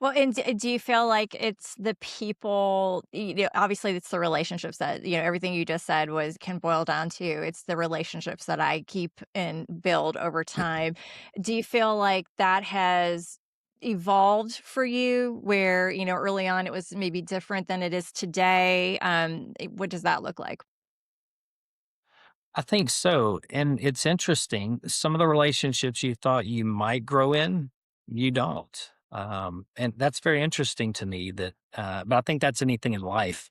Well, and do you feel like it's the people, obviously it's the relationships that, everything you just said was can boil down to it's the relationships that I keep and build over time. Do you feel like that has evolved for you where, early on it was maybe different than it is today? What does that look like? I think so. And it's interesting. Some of the relationships you thought you might grow in, you don't. And that's very interesting to me but I think that's anything in life.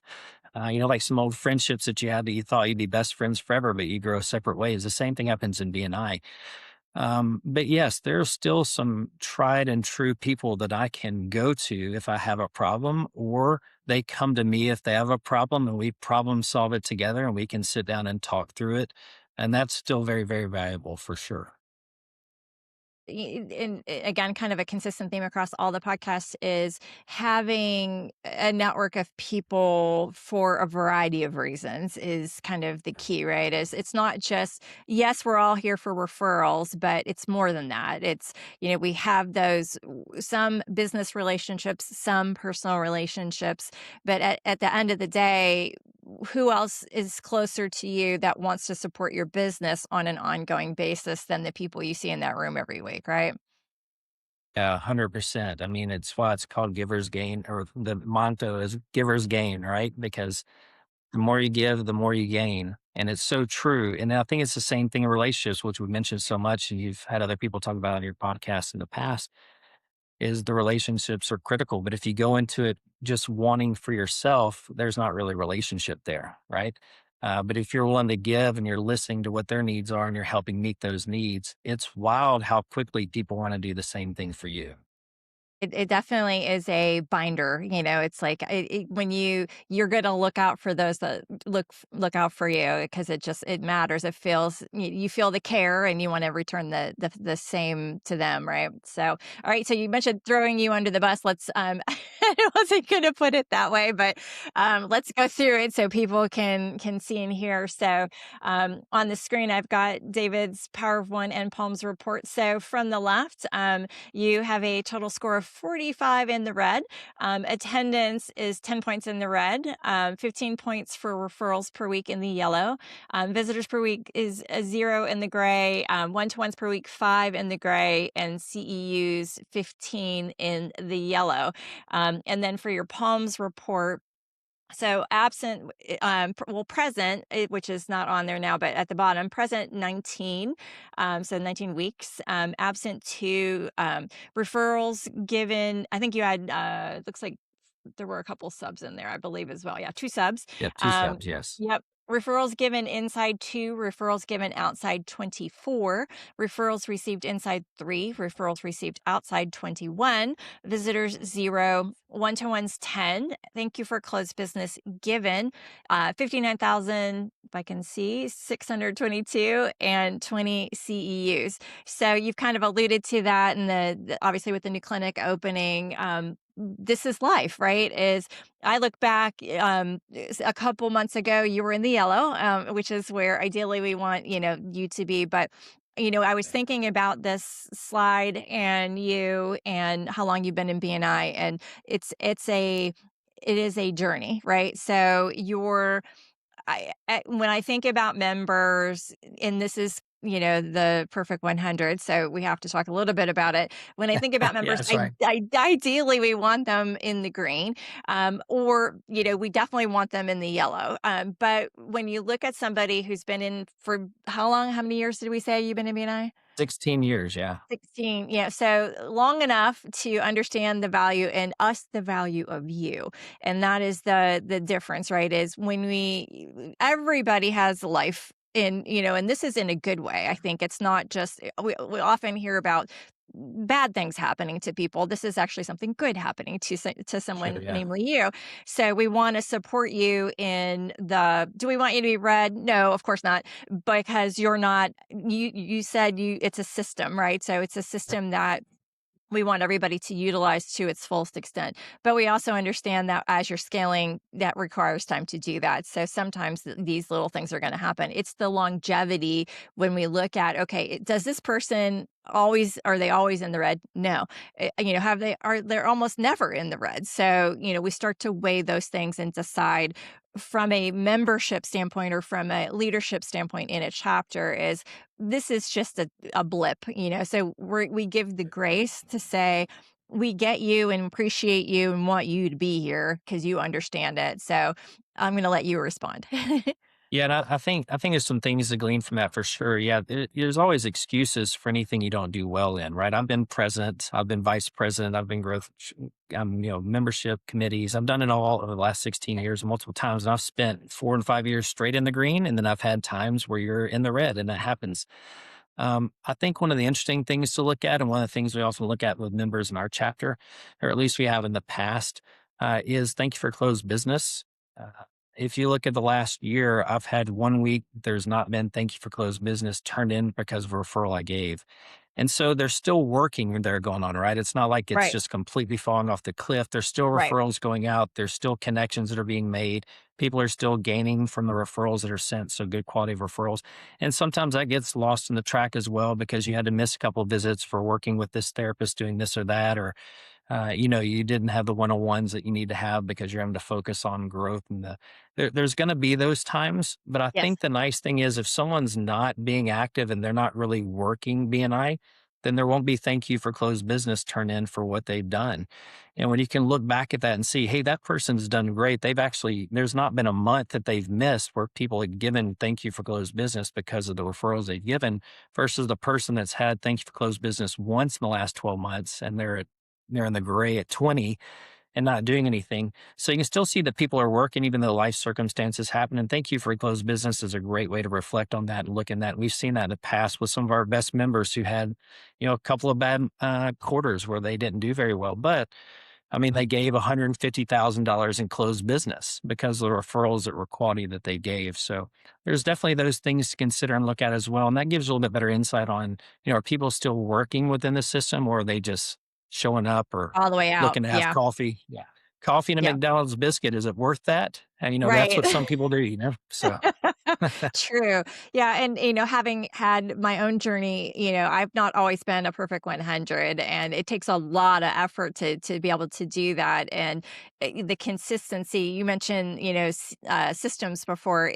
Like some old friendships that you had that you thought you'd be best friends forever, but you grow separate ways. The same thing happens in BNI. But yes, there's still some tried and true people that I can go to if I have a problem, or they come to me if they have a problem and we problem solve it together and we can sit down and talk through it. And that's still very, very valuable for sure. And again, kind of a consistent theme across all the podcasts is having a network of people for a variety of reasons is kind of the key, right? Is it's not just, yes, we're all here for referrals, but it's more than that. It's, we have those some business relationships, some personal relationships, but at the end of the day, who else is closer to you that wants to support your business on an ongoing basis than the people you see in that room every week, right? Yeah, 100%. I mean, it's why it's called giver's gain, or the motto is giver's gain, right? Because the more you give, the more you gain. And it's so true. And I think it's the same thing in relationships, which we mentioned so much. And you've had other people talk about on your podcast in the past, is the relationships are critical. But if you go into it just wanting for yourself, there's not really relationship there, right? But if you're willing to give and you're listening to what their needs are and you're helping meet those needs, it's wild how quickly people want to do the same thing for you. It definitely is a binder, it's like when you're going to look out for those that look out for you because it matters. It feels you feel the care and you want to return the same to them, right? So, all right. So you mentioned throwing you under the bus. Let's I wasn't going to put it that way, but let's go through it so people can see and hear. So on the screen, I've got David's Power of One and Palms report. So from the left, you have a total score of 45 in the red. Attendance is 10 points in the red, 15 points for referrals per week in the yellow. Visitors per week is a 0 in the gray, one-to-ones per week, 5 in the gray, and CEUs 15 in the yellow. And then for your Palms report, so absent, present, which is not on there now, but at the bottom, present 19, so 19 weeks. Absent 2, referrals given. I think you had, looks like there were a couple subs in there, I believe as well. Yeah, 2 subs. Yep, two Um, subs. Yes. yep. Referrals given inside 2, referrals given outside 24, referrals received inside 3, referrals received outside 21, visitors 0, one-to-ones 10. Thank you for closed business given 59,000, if I can see, 622 and 20 CEUs. So you've kind of alluded to that, and obviously with the new clinic opening, this is life, right? Is I look back a couple months ago, you were in the yellow, which is where ideally we want you to be, but. I was thinking about this slide and you and how long you've been in BNI, and it is a journey, right? So when I think about members, and this is, the perfect 100, so we have to talk a little bit about it. When I think about Yeah, members, that's right. ideally we want them in the green, or we definitely want them in the yellow. But when you look at somebody who's been in for how long? How many years did we say you've been in BNI? 16 years. Yeah. 16. Yeah. So long enough to understand the value and us the value of you. And that is the difference, right? Is when everybody has life and this is in a good way. I think it's not just, we often hear about bad things happening to people. This is actually something good happening to Sure. someone, Yeah. namely you. So we want to support you in the. Do we want you to be read? No, of course not, because you're not. You said you. It's a system, right? So it's a system that we want everybody to utilize to its fullest extent. But we also understand that as you're scaling, that requires time to do that. So sometimes these little things are going to happen. It's the longevity when we look at, okay, does this person always, are they always in the red? No. They're almost never in the red. So, we start to weigh those things and decide from a membership standpoint or from a leadership standpoint in a chapter is this is just a blip, so we give the grace to say we get you and appreciate you and want you to be here because you understand it. So I'm going to let you respond. Yeah, and I think there's some things to glean from that for sure. Yeah, there's always excuses for anything you don't do well in, right? I've been president, I've been vice president, I've been membership committees. I've done it all over the last 16 years, multiple times, and I've spent 4 and 5 years straight in the green, and then I've had times where you're in the red, and that happens. I think one of the interesting things to look at, and one of the things we also look at with members in our chapter, or at least we have in the past, is thank you for closed business. Uh, if you look at the last year, I've had 1 week there's not been thank you for closed business turned in because of a referral I gave. And so there's still working there going on, right? It's not like it's Right, just completely falling off the cliff. There's still right. referrals going out. There's still connections that are being made. People are still gaining from the referrals that are sent. So good quality of referrals. And sometimes that gets lost in the track as well because you had to miss a couple of visits for working with this therapist doing this or that, or you didn't have the one-on-ones that you need to have because you're having to focus on growth and there's going to be those times. But I Yes. think the nice thing is if someone's not being active and they're not really working BNI, then there won't be thank you for closed business turn in for what they've done. And when you can look back at that and see, hey, that person's done great. There's not been a month that they've missed where people had given thank you for closed business because of the referrals they've given versus the person that's had thank you for closed business once in the last 12 months and they're in the gray at 20 and not doing anything. So you can still see that people are working even though life circumstances happen. And thank you for closed business is a great way to reflect on that and look in that. We've seen that in the past with some of our best members who had, a couple of bad quarters where they didn't do very well. But I mean, they gave $150,000 in closed business because of the referrals that were quality that they gave. So there's definitely those things to consider and look at as well. And that gives a little bit better insight on, are people still working within the system or are they just showing up or All the way out. looking to have Yeah. coffee? Yeah. Coffee and a Yeah. McDonald's biscuit. Is it worth that? And, that's Right. what some people do. So, True. Yeah, and, having had my own journey, I've not always been a perfect 100, and it takes a lot of effort to be able to do that, and, the consistency, you mentioned, systems before,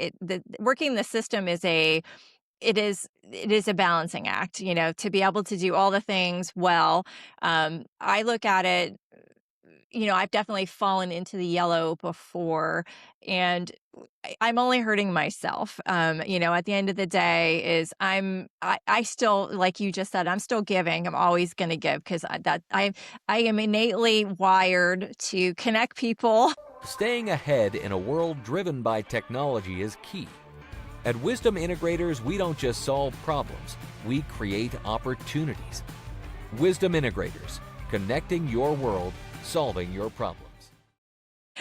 working the system it is a balancing act, to be able to do all the things well. I look at it, I've definitely fallen into the yellow before, and I'm only hurting myself. At the end of the day, I still, like you just said, I'm still giving. I'm always going to give because I am innately wired to connect people. Staying ahead in a world driven by technology is key. At Wisdom Integrators, we don't just solve problems, we create opportunities. Wisdom Integrators, connecting your world, solving your problems.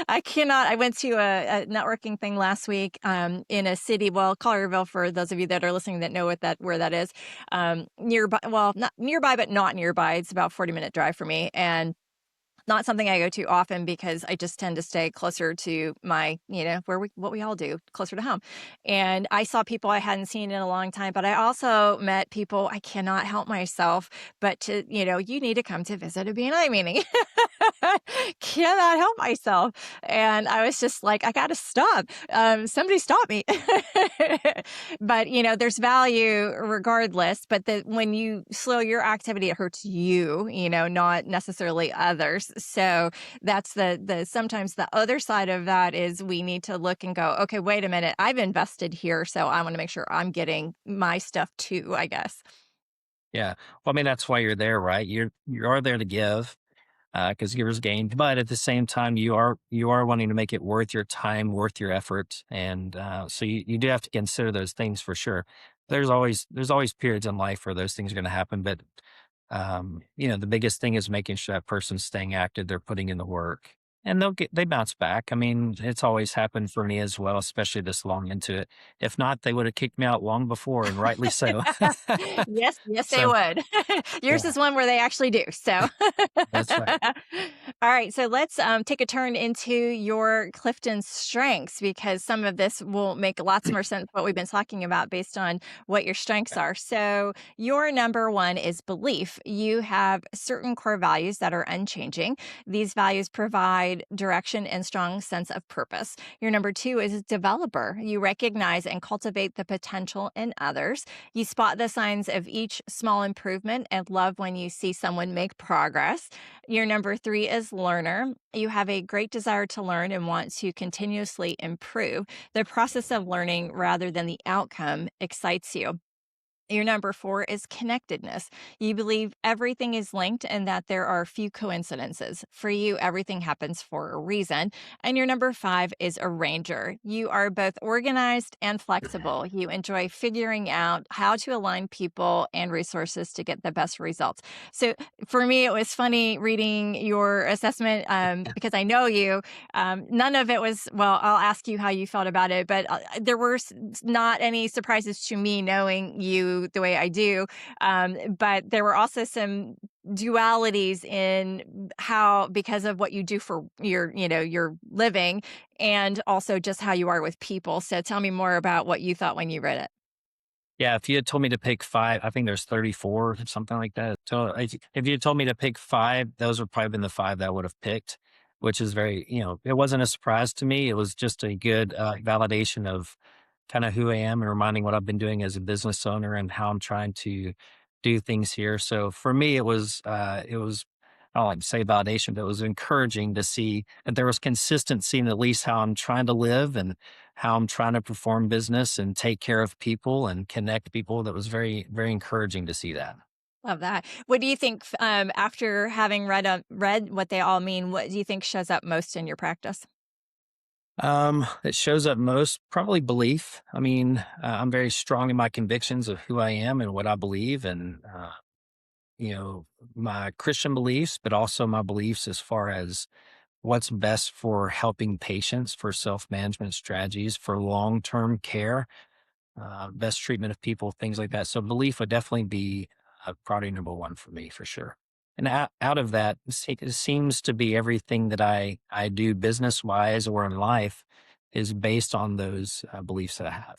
I cannot. I went to a networking thing last week in a city, well, Collierville, for those of you that are listening that know where that is. Nearby, well, not nearby, but not nearby. It's about 40-minute drive for me. And not something I go to often because I just tend to stay closer to my, what we all do, closer to home. And I saw people I hadn't seen in a long time, but I also met people I cannot help myself, but you need to come to visit a BNI meeting. Cannot help myself. And I was just like, I got to stop. Somebody stop me. But, there's value regardless. But when you slow your activity, it hurts you, not necessarily others. So that's sometimes the other side of that is we need to look and go, okay, wait a minute. I've invested here. So I want to make sure I'm getting my stuff too, I guess. yeah. Well, I mean, that's why you're there, right? You are there to give because givers gain. But at the same time, you are wanting to make it worth your time, worth your effort, and so you do have to consider those things for sure. There's always periods in life where those things are going to happen, but The biggest thing is making sure that person's staying active, they're putting in the work, and they bounce back. I mean, it's always happened for me as well, especially this long into it. If not, they would have kicked me out long before, and rightly so. Yes, yes, they So, would. Yours yeah, is one where they actually do. So, that's right. all right. So let's take a turn into your Clifton strengths because some of this will make lots more sense what we've been talking about based on what your strengths are. So, your number one is belief. You have certain core values that are unchanging. These values provide direction and strong sense of purpose. Your number two is developer. You recognize and cultivate the potential in others. You spot the signs of each small improvement and love when you see someone make progress. Your number three is learner. You have a great desire to learn and want to continuously improve. The process of learning rather than the outcome excites you. Your number four is connectedness. You believe everything is linked and that there are few coincidences. For you, everything happens for a reason. And your number five is arranger. You are both organized and flexible. You enjoy figuring out how to align people and resources to get the best results. So for me, it was funny reading your assessment because I know you. None of it was, well, I'll ask you how you felt about it, but there were not any surprises to me knowing you the way I do. But there were also some dualities in how, because of what you do for your living and also just how you are with people. So tell me more about what you thought when you read it. Yeah, if you had told me to pick five, I think there's 34, something like that. So if you had told me to pick five, those would probably been the five that I would have picked, which is it wasn't a surprise to me. It was just a good validation of kind of who I am and reminding what I've been doing as a business owner and how I'm trying to do things here. So for me, it was, I don't like to say validation, but it was encouraging to see that there was consistency in at least how I'm trying to live and how I'm trying to perform business and take care of people and connect people. That was very, very encouraging to see that. Love that. What do you think after having read what they all mean? What do you think shows up most in your practice? It shows up most probably belief. I mean, I'm very strong in my convictions of who I am and what I believe, and you know, my Christian beliefs, but also my beliefs as far as what's best for helping patients, for self management strategies, for long term care, best treatment of people, things like that. So belief would definitely be priority number one for me for sure. And out of that, it seems to be everything that I do business wise or in life is based on those beliefs that I have.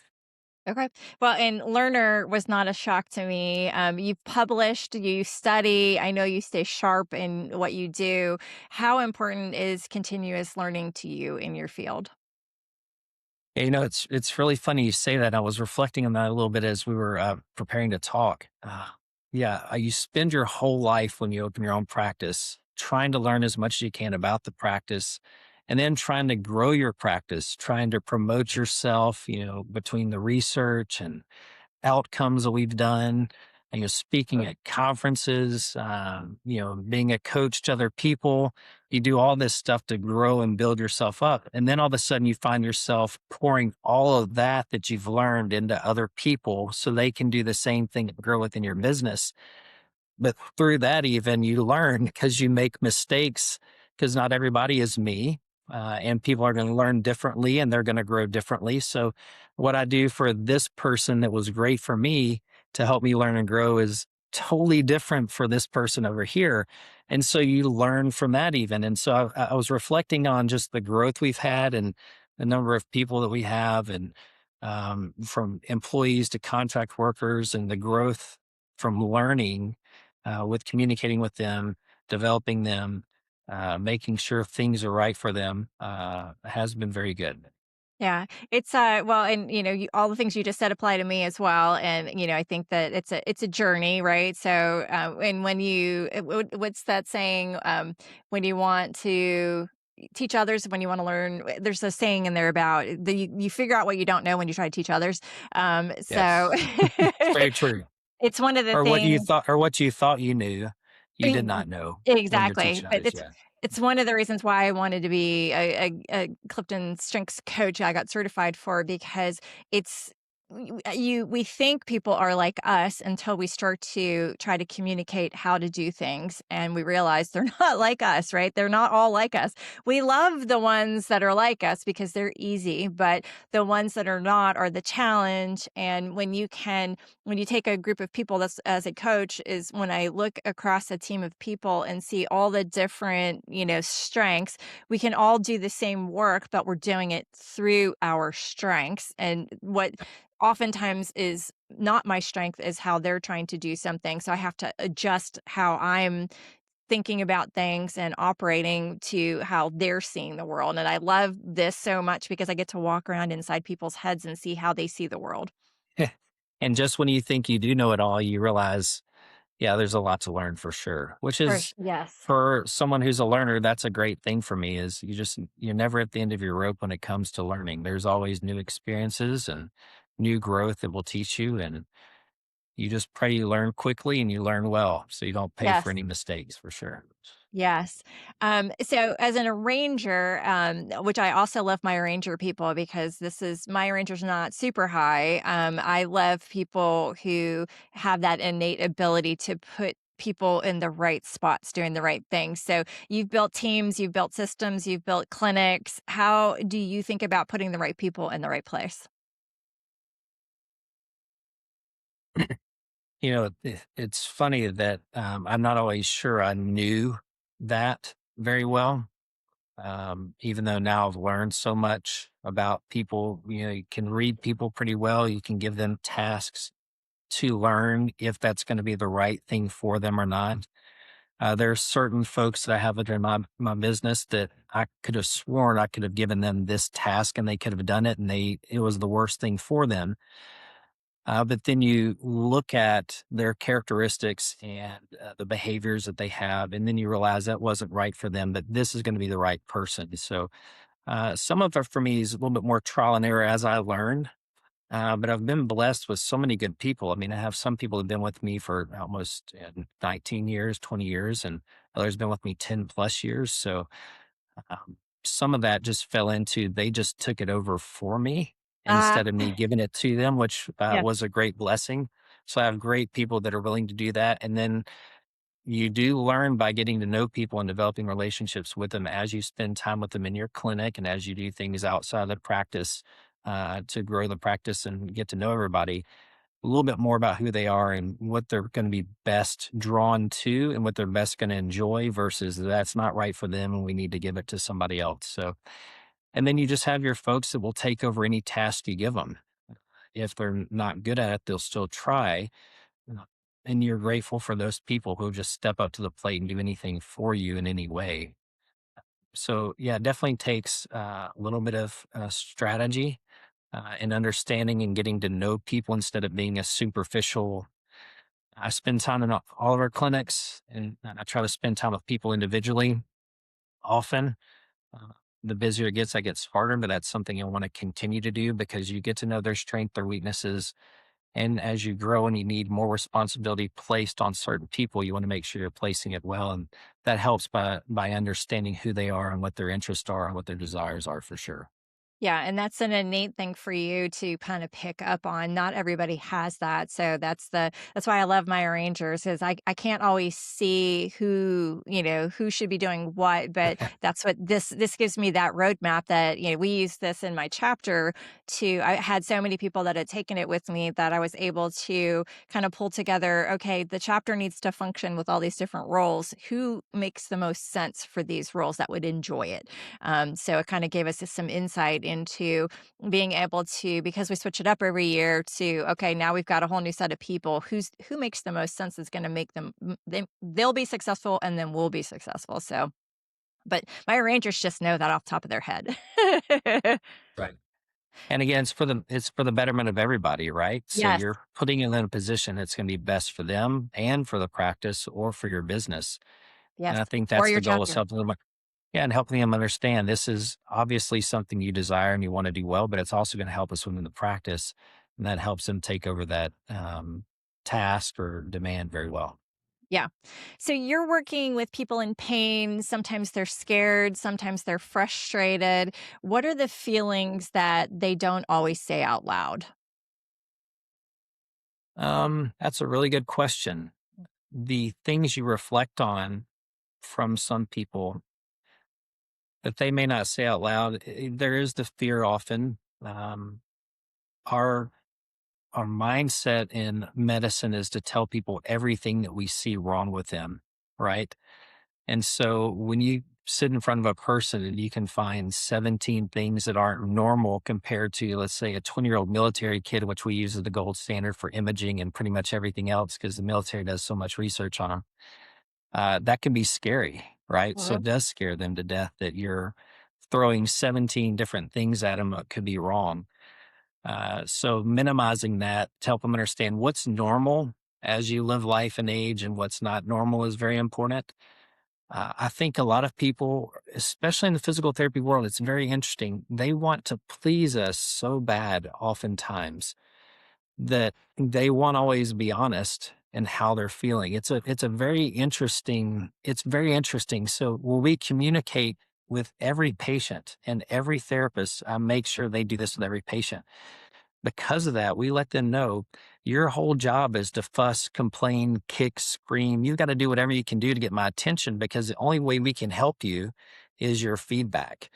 Okay. Well, and learner was not a shock to me. You've published, you study. I know you stay sharp in what you do. How important is continuous learning to you in your field? Yeah, it's really funny you say that. I was reflecting on that a little bit as we were preparing to talk. You spend your whole life when you open your own practice trying to learn as much as you can about the practice, and then trying to grow your practice, trying to promote yourself. Between the research and outcomes that we've done, and speaking at conferences, being a coach to other people. You do all this stuff to grow and build yourself up. And then all of a sudden you find yourself pouring all of that you've learned into other people so they can do the same thing and grow within your business. But through that, even you learn because you make mistakes because not everybody is me. And people are going to learn differently and they're going to grow differently. So, what I do for this person that was great for me to help me learn and grow is totally different for this person over here. And so you learn from that, even. And so I was reflecting on just the growth we've had and the number of people that we have, and from employees to contract workers, and the growth from learning with communicating with them, developing them, making sure things are right for them has been very good. Yeah, it's well, and all the things you just said apply to me as well. And I think that it's a journey, right? So, and when what's that saying? When you want to teach others, when you want to learn, there's a saying in there about you figure out what you don't know when you try to teach others. So Yes, it's very true. it's one of the Or things. what you thought you knew, you did not know when you're Exactly, teaching but others. it's Yeah. it's one of the reasons why I wanted to be a Clifton Strengths coach. I got certified for because it's we think people are like us until we start to try to communicate how to do things, and we realize they're not like us, right? They're not all like us. We love the ones that are like us because they're easy, but the ones that are not are the challenge. And when you take a group of people, that's as a coach, is when I look across a team of people and see all the different, strengths, we can all do the same work, but we're doing it through our strengths. And what oftentimes is not my strength is how they're trying to do something. So I have to adjust how I'm thinking about things and operating to how they're seeing the world. And I love this so much because I get to walk around inside people's heads and see how they see the world. And just when you think you do know it all, you realize, yeah, there's a lot to learn for sure, which is Yes. for someone who's a learner, that's a great thing for me is you're never at the end of your rope when it comes to learning. There's always new experiences and new growth that will teach you. And you just pray you learn quickly and you learn well. So you don't pay for Yes. any mistakes for sure. Yes. So as an arranger, which I also love my arranger people because my arranger's not super high. I love people who have that innate ability to put people in the right spots doing the right things. So you've built teams, you've built systems, you've built clinics. How do you think about putting the right people in the right place? It's funny that I'm not always sure I knew that very well. Even though now I've learned so much about people, you can read people pretty well. You can give them tasks to learn if that's going to be the right thing for them or not. There are certain folks that I have in my business that I could have sworn I could have given them this task and they could have done it, and it was the worst thing for them. But then you look at their characteristics and the behaviors that they have, and then you realize that wasn't right for them, but this is going to be the right person. So some of it for me is a little bit more trial and error as I learn. But I've been blessed with so many good people. I mean, I have some people who've been with me for almost 19 years, 20 years, and others been with me 10 plus years. So some of that just fell into they just took it over for me Uh, instead of me giving it to them, which yeah. was a great blessing. So I have great people that are willing to do that. And then you do learn by getting to know people and developing relationships with them as you spend time with them in your clinic and as you do things outside of the practice to grow the practice and get to know everybody a little bit more about who they are and what they're going to be best drawn to and what they're best going to enjoy versus that's not right for them and we need to give it to somebody else. So, and then you just have your folks that will take over any task you give them. If they're not good at it, they'll still try. uh, And you're grateful for those people who just step up to the plate and do anything for you in any way. So, yeah, it definitely takes a little bit of strategy and understanding and getting to know people instead of being a superficial. I spend time in all of our clinics and I try to spend time with people individually often. Uh, the busier it gets, that gets harder, but that's something I want to continue to do because you get to know their strengths, their weaknesses. And as you grow and you need more responsibility placed on certain people, you want to make sure you're placing it well. And that helps by understanding who they are and what their interests are and what their desires are for sure. Yeah, and that's an innate thing for you to kind of pick up on. Not everybody has that. So that's why I love my arrangers is I can't always see who should be doing what, but that's what this gives me that roadmap that, we use this in my chapter I had so many people that had taken it with me that I was able to kind of pull together, okay, the chapter needs to function with all these different roles. Who makes the most sense for these roles that would enjoy it? So it kind of gave us just some insight into being able to, because we switch it up every year to, okay, now we've got a whole new set of people who makes the most sense is going to make they'll be successful and then we'll be successful. So, but my arrangers just know that off the top of their head. Right. And again, it's for the betterment of everybody, right? So Yes. you're putting it in a position that's going to be best for them and for the practice or for your business. And Yes. I think Or that's your the goal is chapter. helping them. Yeah, and helping them understand this is obviously something you desire and you want to do well, but it's also going to help us within the practice, and that helps them take over that task or demand very well. Yeah. So you're working with people in pain. Sometimes they're scared. Sometimes they're frustrated. What are the feelings that they don't always say out loud? That's a really good question. The things you reflect on from some people that they may not say out loud, there is the fear often. Our our mindset in medicine is to tell people everything that we see wrong with them, right? And so when you sit in front of a person and you can find 17 things that aren't normal compared to, let's say, a 20-year-old military kid, which we use as the gold standard for imaging and pretty much everything else because the military does so much research on them, that can be scary, right? So Mhm. it does scare them to death that you're throwing 17 different things at them that could be wrong. So minimizing that to help them understand what's normal as you live life and age and what's not normal is very important. I think a lot of people, especially in the physical therapy world, it's very interesting. They want to please us so bad, oftentimes, that they won't always be honest in how they're feeling. It's very interesting. So when we communicate with every patient and every therapist, I make sure they do this with every patient. Because of that, we let them know your whole job is to fuss, complain, kick, scream. You've got to do whatever you can do to get my attention because the only way we can help you is your feedback.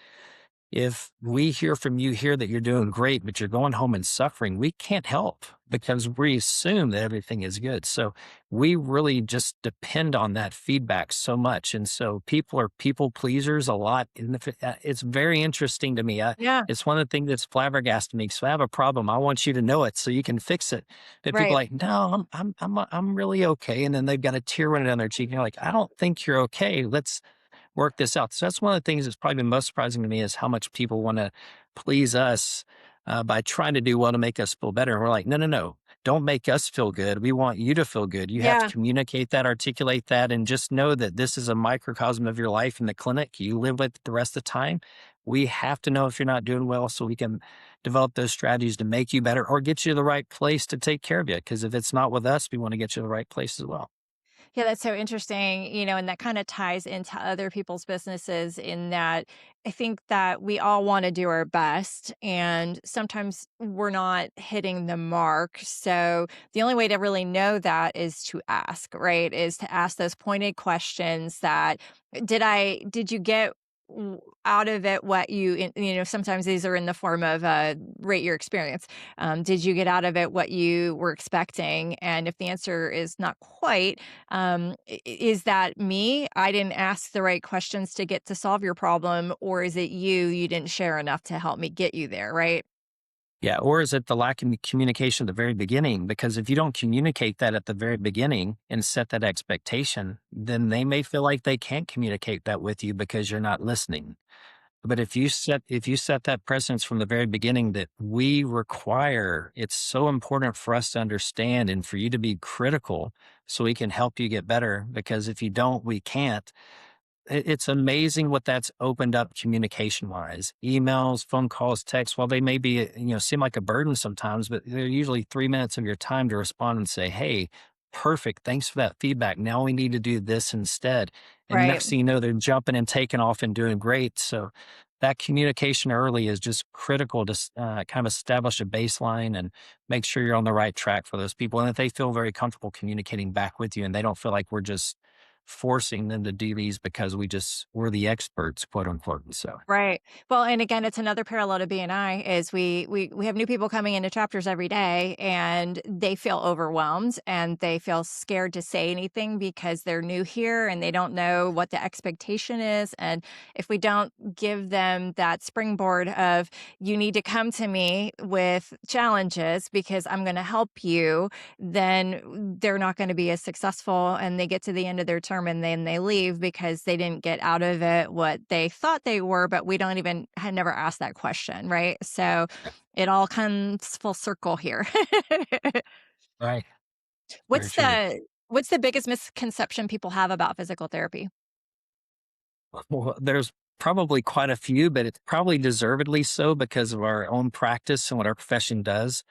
If we hear from you here that you're doing great, but you're going home and suffering, we can't help because we assume that everything is good. So we really just depend on that feedback so much. And so people are people pleasers a lot. And it's very interesting to me. Yeah, It's one of the things that's flabbergasted me. So I have a problem. I want you to know it so you can fix it. But people right. are like, no, I'm really okay. And then they've got a tear running down their cheek. And you're like, I don't think you're okay. Let's work this out. So that's one of the things that's probably been most surprising to me is how much people want to please us by trying to do well to make us feel better. And we're like, no, no, no, don't make us feel good. We want you to feel good. You have to Yeah. communicate that, articulate that, and just know that this is a microcosm of your life in the clinic. You live with it the rest of the time. We have to know if you're not doing well so we can develop those strategies to make you better or get you to the right place to take care of you. Because if it's not with us, we want to get you to the right place as well. Yeah, that's so interesting, and that kind of ties into other people's businesses in that I think that we all want to do our best and sometimes we're not hitting the mark. So the only way to really know that is to ask, right? Is to ask those pointed questions that did you get out of it what sometimes these are in the form of rate your experience. Did you get out of it what you were expecting? And if the answer is not quite, is that me? I didn't ask the right questions to get to solve your problem, or is it you didn't share enough to help me get you there, right? Yeah. Or is it the lack of communication at the very beginning? Because if you don't communicate that at the very beginning and set that expectation, then they may feel like they can't communicate that with you because you're not listening. But if you set that precedence from the very beginning that we require, it's so important for us to understand and for you to be critical so we can help you get better. Because if you don't, we can't. It's amazing what that's opened up communication wise. Emails, phone calls, texts, while they may be, seem like a burden sometimes, but they're usually 3 minutes of your time to respond and say, hey, perfect. Thanks for that feedback. Now we need to do this instead. And Right. next thing you know, they're jumping and taking off and doing great. So that communication early is just critical to kind of establish a baseline and make sure you're on the right track for those people. And if they feel very comfortable communicating back with you and they don't feel like we're just forcing them to do these because we're the experts, quote unquote. So Right. Well, and again, it's another parallel to B&I is we have new people coming into chapters every day and they feel overwhelmed and they feel scared to say anything because they're new here and they don't know what the expectation is. And if we don't give them that springboard of you need to come to me with challenges because I'm going to help you, then they're not going to be as successful and they get to the end of their term and then they leave because they didn't get out of it what they thought they were, but we don't even had never asked that question, right? So it all comes full circle here. right, very What's true. the biggest misconception people have about physical therapy? Well, there's probably quite a few, but it's probably deservedly so because of our own practice and what our profession does.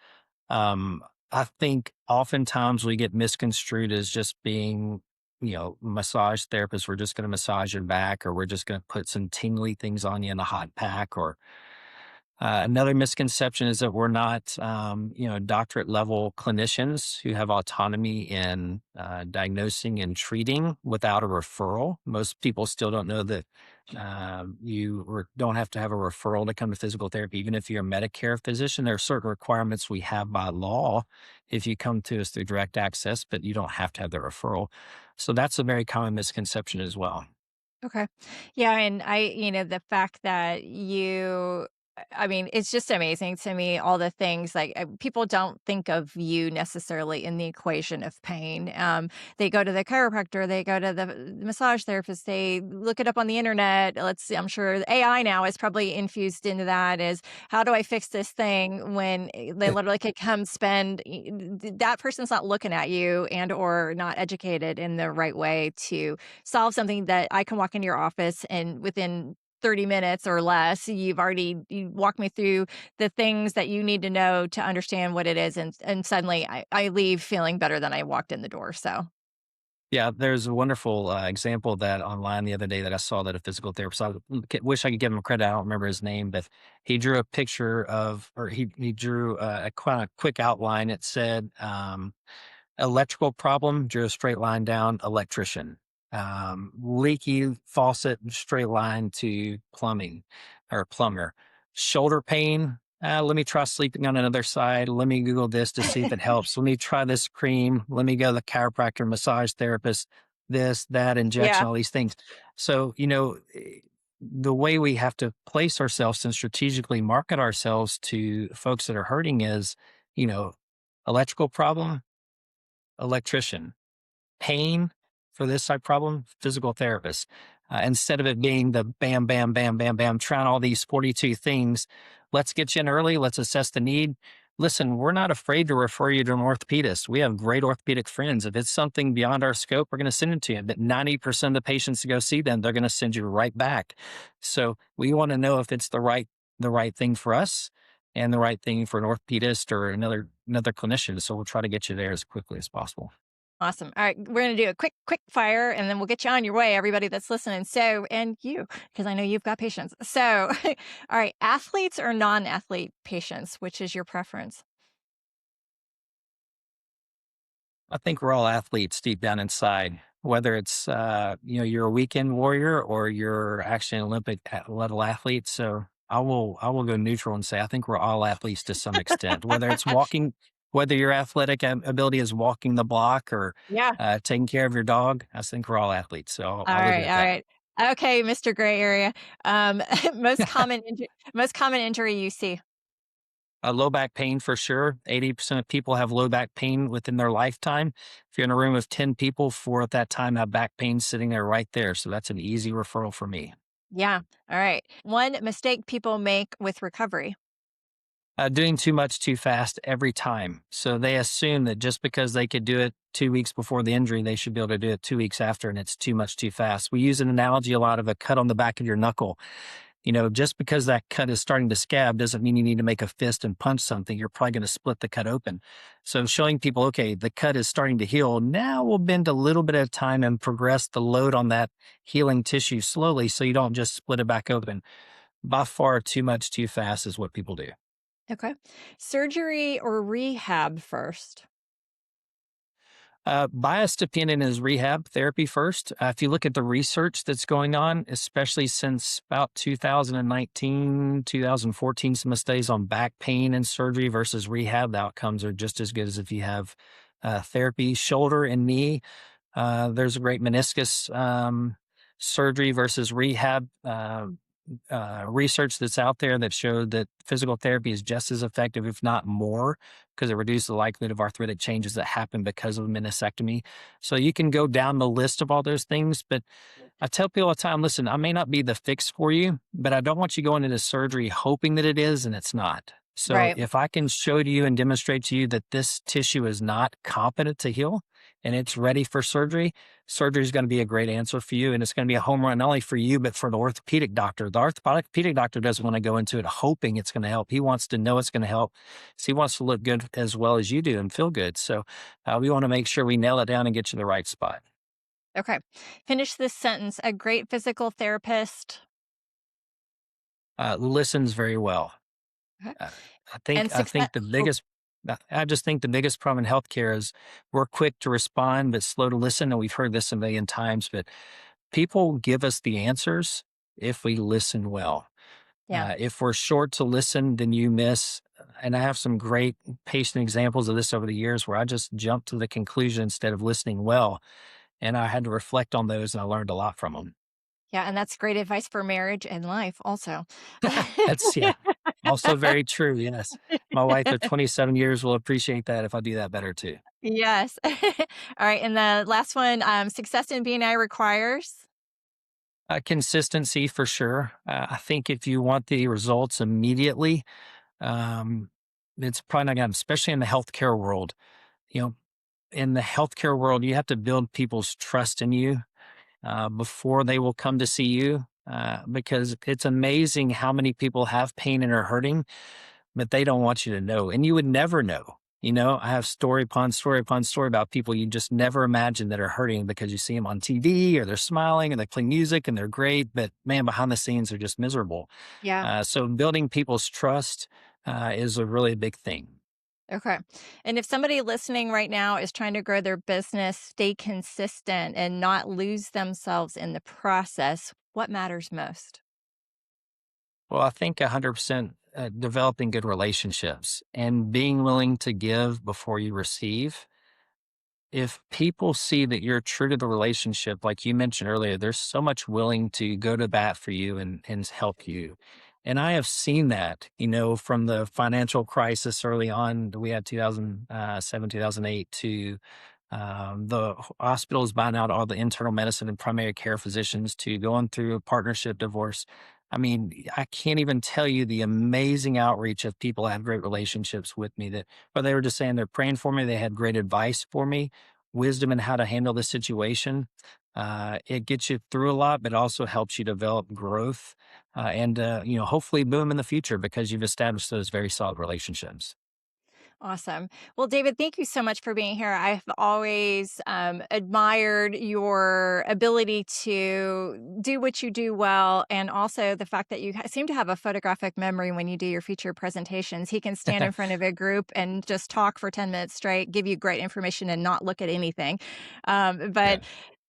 I think oftentimes we get misconstrued as just being, massage therapists. We're just going to massage your back, or we're just going to put some tingly things on you in a hot pack, or Another misconception is that we're not, doctorate level clinicians who have autonomy in diagnosing and treating without a referral. Most people still don't know that don't have to have a referral to come to physical therapy. Even if you're a Medicare physician, there are certain requirements we have by law if you come to us through direct access, but you don't have to have the referral. So that's a very common misconception as well. Okay. Yeah, and the fact that I mean, it's just amazing to me all the things like people don't think of you necessarily in the equation of pain. They go to the chiropractor, they go to the massage therapist, they look it up on the internet. Let's see, I'm sure the AI now is probably infused into that. Is how do I fix this thing when they literally could come spend that person's not looking at you and or not educated in the right way to solve something that I can walk into your office and within 30 minutes or less, you walk me through the things that you need to know to understand what it is. And suddenly I leave feeling better than I walked in the door. So Yeah, there's a wonderful example of that online the other day that I saw that a physical therapist. Wish I could give him credit. I don't remember his name, but he drew a picture of, or he drew a kind of quick outline. It said, electrical problem, drew a straight line down, electrician. Leaky faucet, straight line to plumbing or plumber. Shoulder pain, let me try sleeping on another side. Let me Google this to see if it helps. Let me try this cream. Let me go to the chiropractor, massage therapist, this, that, yeah. injection, all these things. So, the way we have to place ourselves and strategically market ourselves to folks that are hurting is, you know, electrical problem, electrician, pain for this type problem, physical therapist. Instead of it being the bam, bam, bam, bam, bam, trying all these 42 things, let's get you in early. Let's assess the need. Listen, we're not afraid to refer you to an orthopedist. We have great orthopedic friends. If it's something beyond our scope, we're going to send it to you. But 90% of the patients to go see them, they're going to send you right back. So we want to know if it's the right thing for us and the right thing for an orthopedist or another clinician. So we'll try to get you there as quickly as possible. Awesome. All right. We're going to do a quick fire and then we'll get you on your way, everybody that's listening. So, and you, because I know you've got patients. So, all right. Athletes or non athlete patients, which is your preference? I think we're all athletes deep down inside, whether it's, you're a weekend warrior or you're actually an Olympic level athlete. So I will go neutral and say, I think we're all athletes to some extent, whether it's walking, whether your athletic ability is walking the block or Yeah. taking care of your dog. I think we're all athletes. So I'll, All I'll leave it right. at All that. right. Okay. Mr. Gray area. Most most common injury you see. Low back pain for sure. 80% of people have low back pain within their lifetime. If you're in a room of 10 people, 4 at that time have back pain sitting there right there. So that's an easy referral for me. Yeah. All right. One mistake people make with recovery. Doing too much too fast every time. So they assume that just because they could do it 2 weeks before the injury, they should be able to do it 2 weeks after, and it's too much too fast. We use an analogy a lot of a cut on the back of your knuckle. Just because that cut is starting to scab doesn't mean you need to make a fist and punch something. You're probably going to split the cut open. So showing people, okay, the cut is starting to heal. Now we'll bend a little bit at a time and progress the load on that healing tissue slowly so you don't just split it back open. By far, too much too fast is what people do. Okay. Surgery or rehab first? Biased opinion is rehab therapy first. If you look at the research that's going on, especially since about 2019, 2014, some studies on back pain and surgery versus rehab, the outcomes are just as good as if you have therapy. Shoulder and knee, there's a great meniscus surgery versus rehab. Research that's out there that showed that physical therapy is just as effective, if not more, because it reduces the likelihood of arthritic changes that happen because of meniscectomy. So you can go down the list of all those things, but I tell people all the time, listen, I may not be the fix for you, but I don't want you going into surgery hoping that it is and it's not. So Right. if I can show to you and demonstrate to you that this tissue is not competent to heal and it's ready for surgery, surgery is going to be a great answer for you. And it's going to be a home run, not only for you, but for the orthopedic doctor. The orthopedic doctor doesn't want to go into it hoping it's going to help. He wants to know it's going to help. So he wants to look good as well as you do and feel good. So we want to make sure we nail it down and get you the right spot. Okay. Finish this sentence. A great physical therapist. Listens very well. Okay. Uh, And I success. think the biggest I just think the biggest problem in healthcare is we're quick to respond but slow to listen, and we've heard this a million times, but people give us the answers if we listen well. Yeah. If we're short to listen, then you miss. And I have some great patient examples of this over the years where I just jumped to the conclusion instead of listening well. And I had to reflect on those and I learned a lot from them. Yeah, and that's great advice for marriage and life also. That's, yeah, also very true. Yes. My wife of 27 years will appreciate that if I do that better too. Yes. All right, and the last one, success in B&I requires. Consistency for sure. I think if you want the results immediately, um, it's probably not going to, especially in the healthcare world. You know, in the healthcare world, you have to build people's trust in you before they will come to see you. Because it's amazing how many people have pain and are hurting, but they don't want you to know. And you would never know. You know, I have story upon story upon story about people you just never imagine that are hurting because you see them on TV or they're smiling and they play music and they're great, but man, behind the scenes, they're just miserable. Yeah. So building people's trust is a really big thing. Okay. And if somebody listening right now is trying to grow their business, stay consistent and not lose themselves in the process, what matters most? Well, I think 100% developing good relationships and being willing to give before you receive. If people see that you're true to the relationship, like you mentioned earlier, there's so much willing to go to bat for you and help you. And I have seen that, you know, from the financial crisis early on that we had 2007, 2008 to the hospitals buying out all the internal medicine and primary care physicians to going through a partnership divorce. I mean, I can't even tell you the amazing outreach of people that have great relationships with me that, or they were just saying they're praying for me. They had great advice for me, wisdom in how to handle the situation. It gets you through a lot, but also helps you develop growth you know, hopefully boom in the future because you've established those very solid relationships. Awesome. Well, David, thank you so much for being here. I've always admired your ability to do what you do well, and also the fact that you seem to have a photographic memory when you do your feature presentations. He can stand in front of a group and just talk for 10 minutes straight, give you great information, and not look at anything. But Yeah.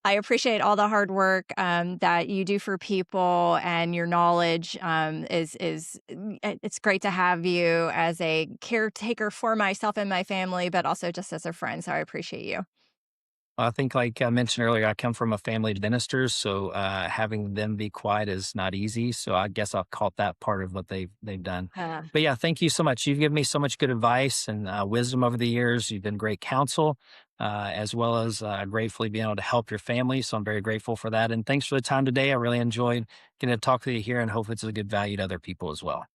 I appreciate all the hard work that you do for people, and your knowledge it's great to have you as a caretaker for myself and my family, but also just as a friend. So I appreciate you. I think, like I mentioned earlier, I come from a family of ministers, so having them be quiet is not easy. So I guess I'll call that part of what they've done. Uh, But yeah, thank you so much. You've given me so much good advice and wisdom over the years. You've been great counsel, as well as gratefully being able to help your family. So I'm very grateful for that. And thanks for the time today. I really enjoyed getting to talk to you here, and hope it's a good value to other people as well.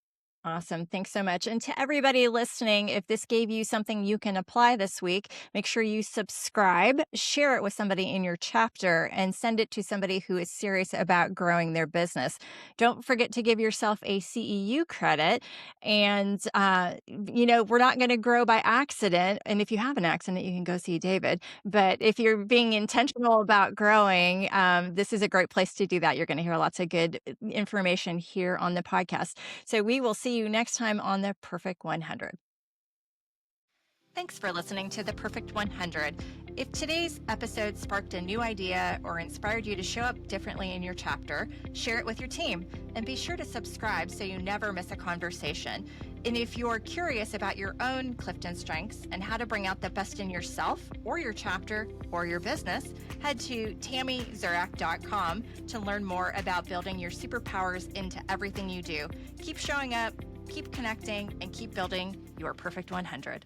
Awesome. Thanks so much. And to everybody listening, if this gave you something you can apply this week, make sure you subscribe, share it with somebody in your chapter, and send it to somebody who is serious about growing their business. Don't forget to give yourself a CEU credit. And, we're not going to grow by accident. And if you have an accident, you can go see David. But if you're being intentional about growing, this is a great place to do that. You're going to hear lots of good information here on the podcast. So we will see you next time on The Perfect 100. Thanks for listening to The Perfect 100. If today's episode sparked a new idea or inspired you to show up differently in your chapter, share it with your team. And be sure to subscribe so you never miss a conversation. And if you're curious about your own CliftonStrengths and how to bring out the best in yourself or your chapter or your business, head to TammyZurak.com to learn more about building your superpowers into everything you do. Keep showing up, keep connecting, and keep building your perfect 100.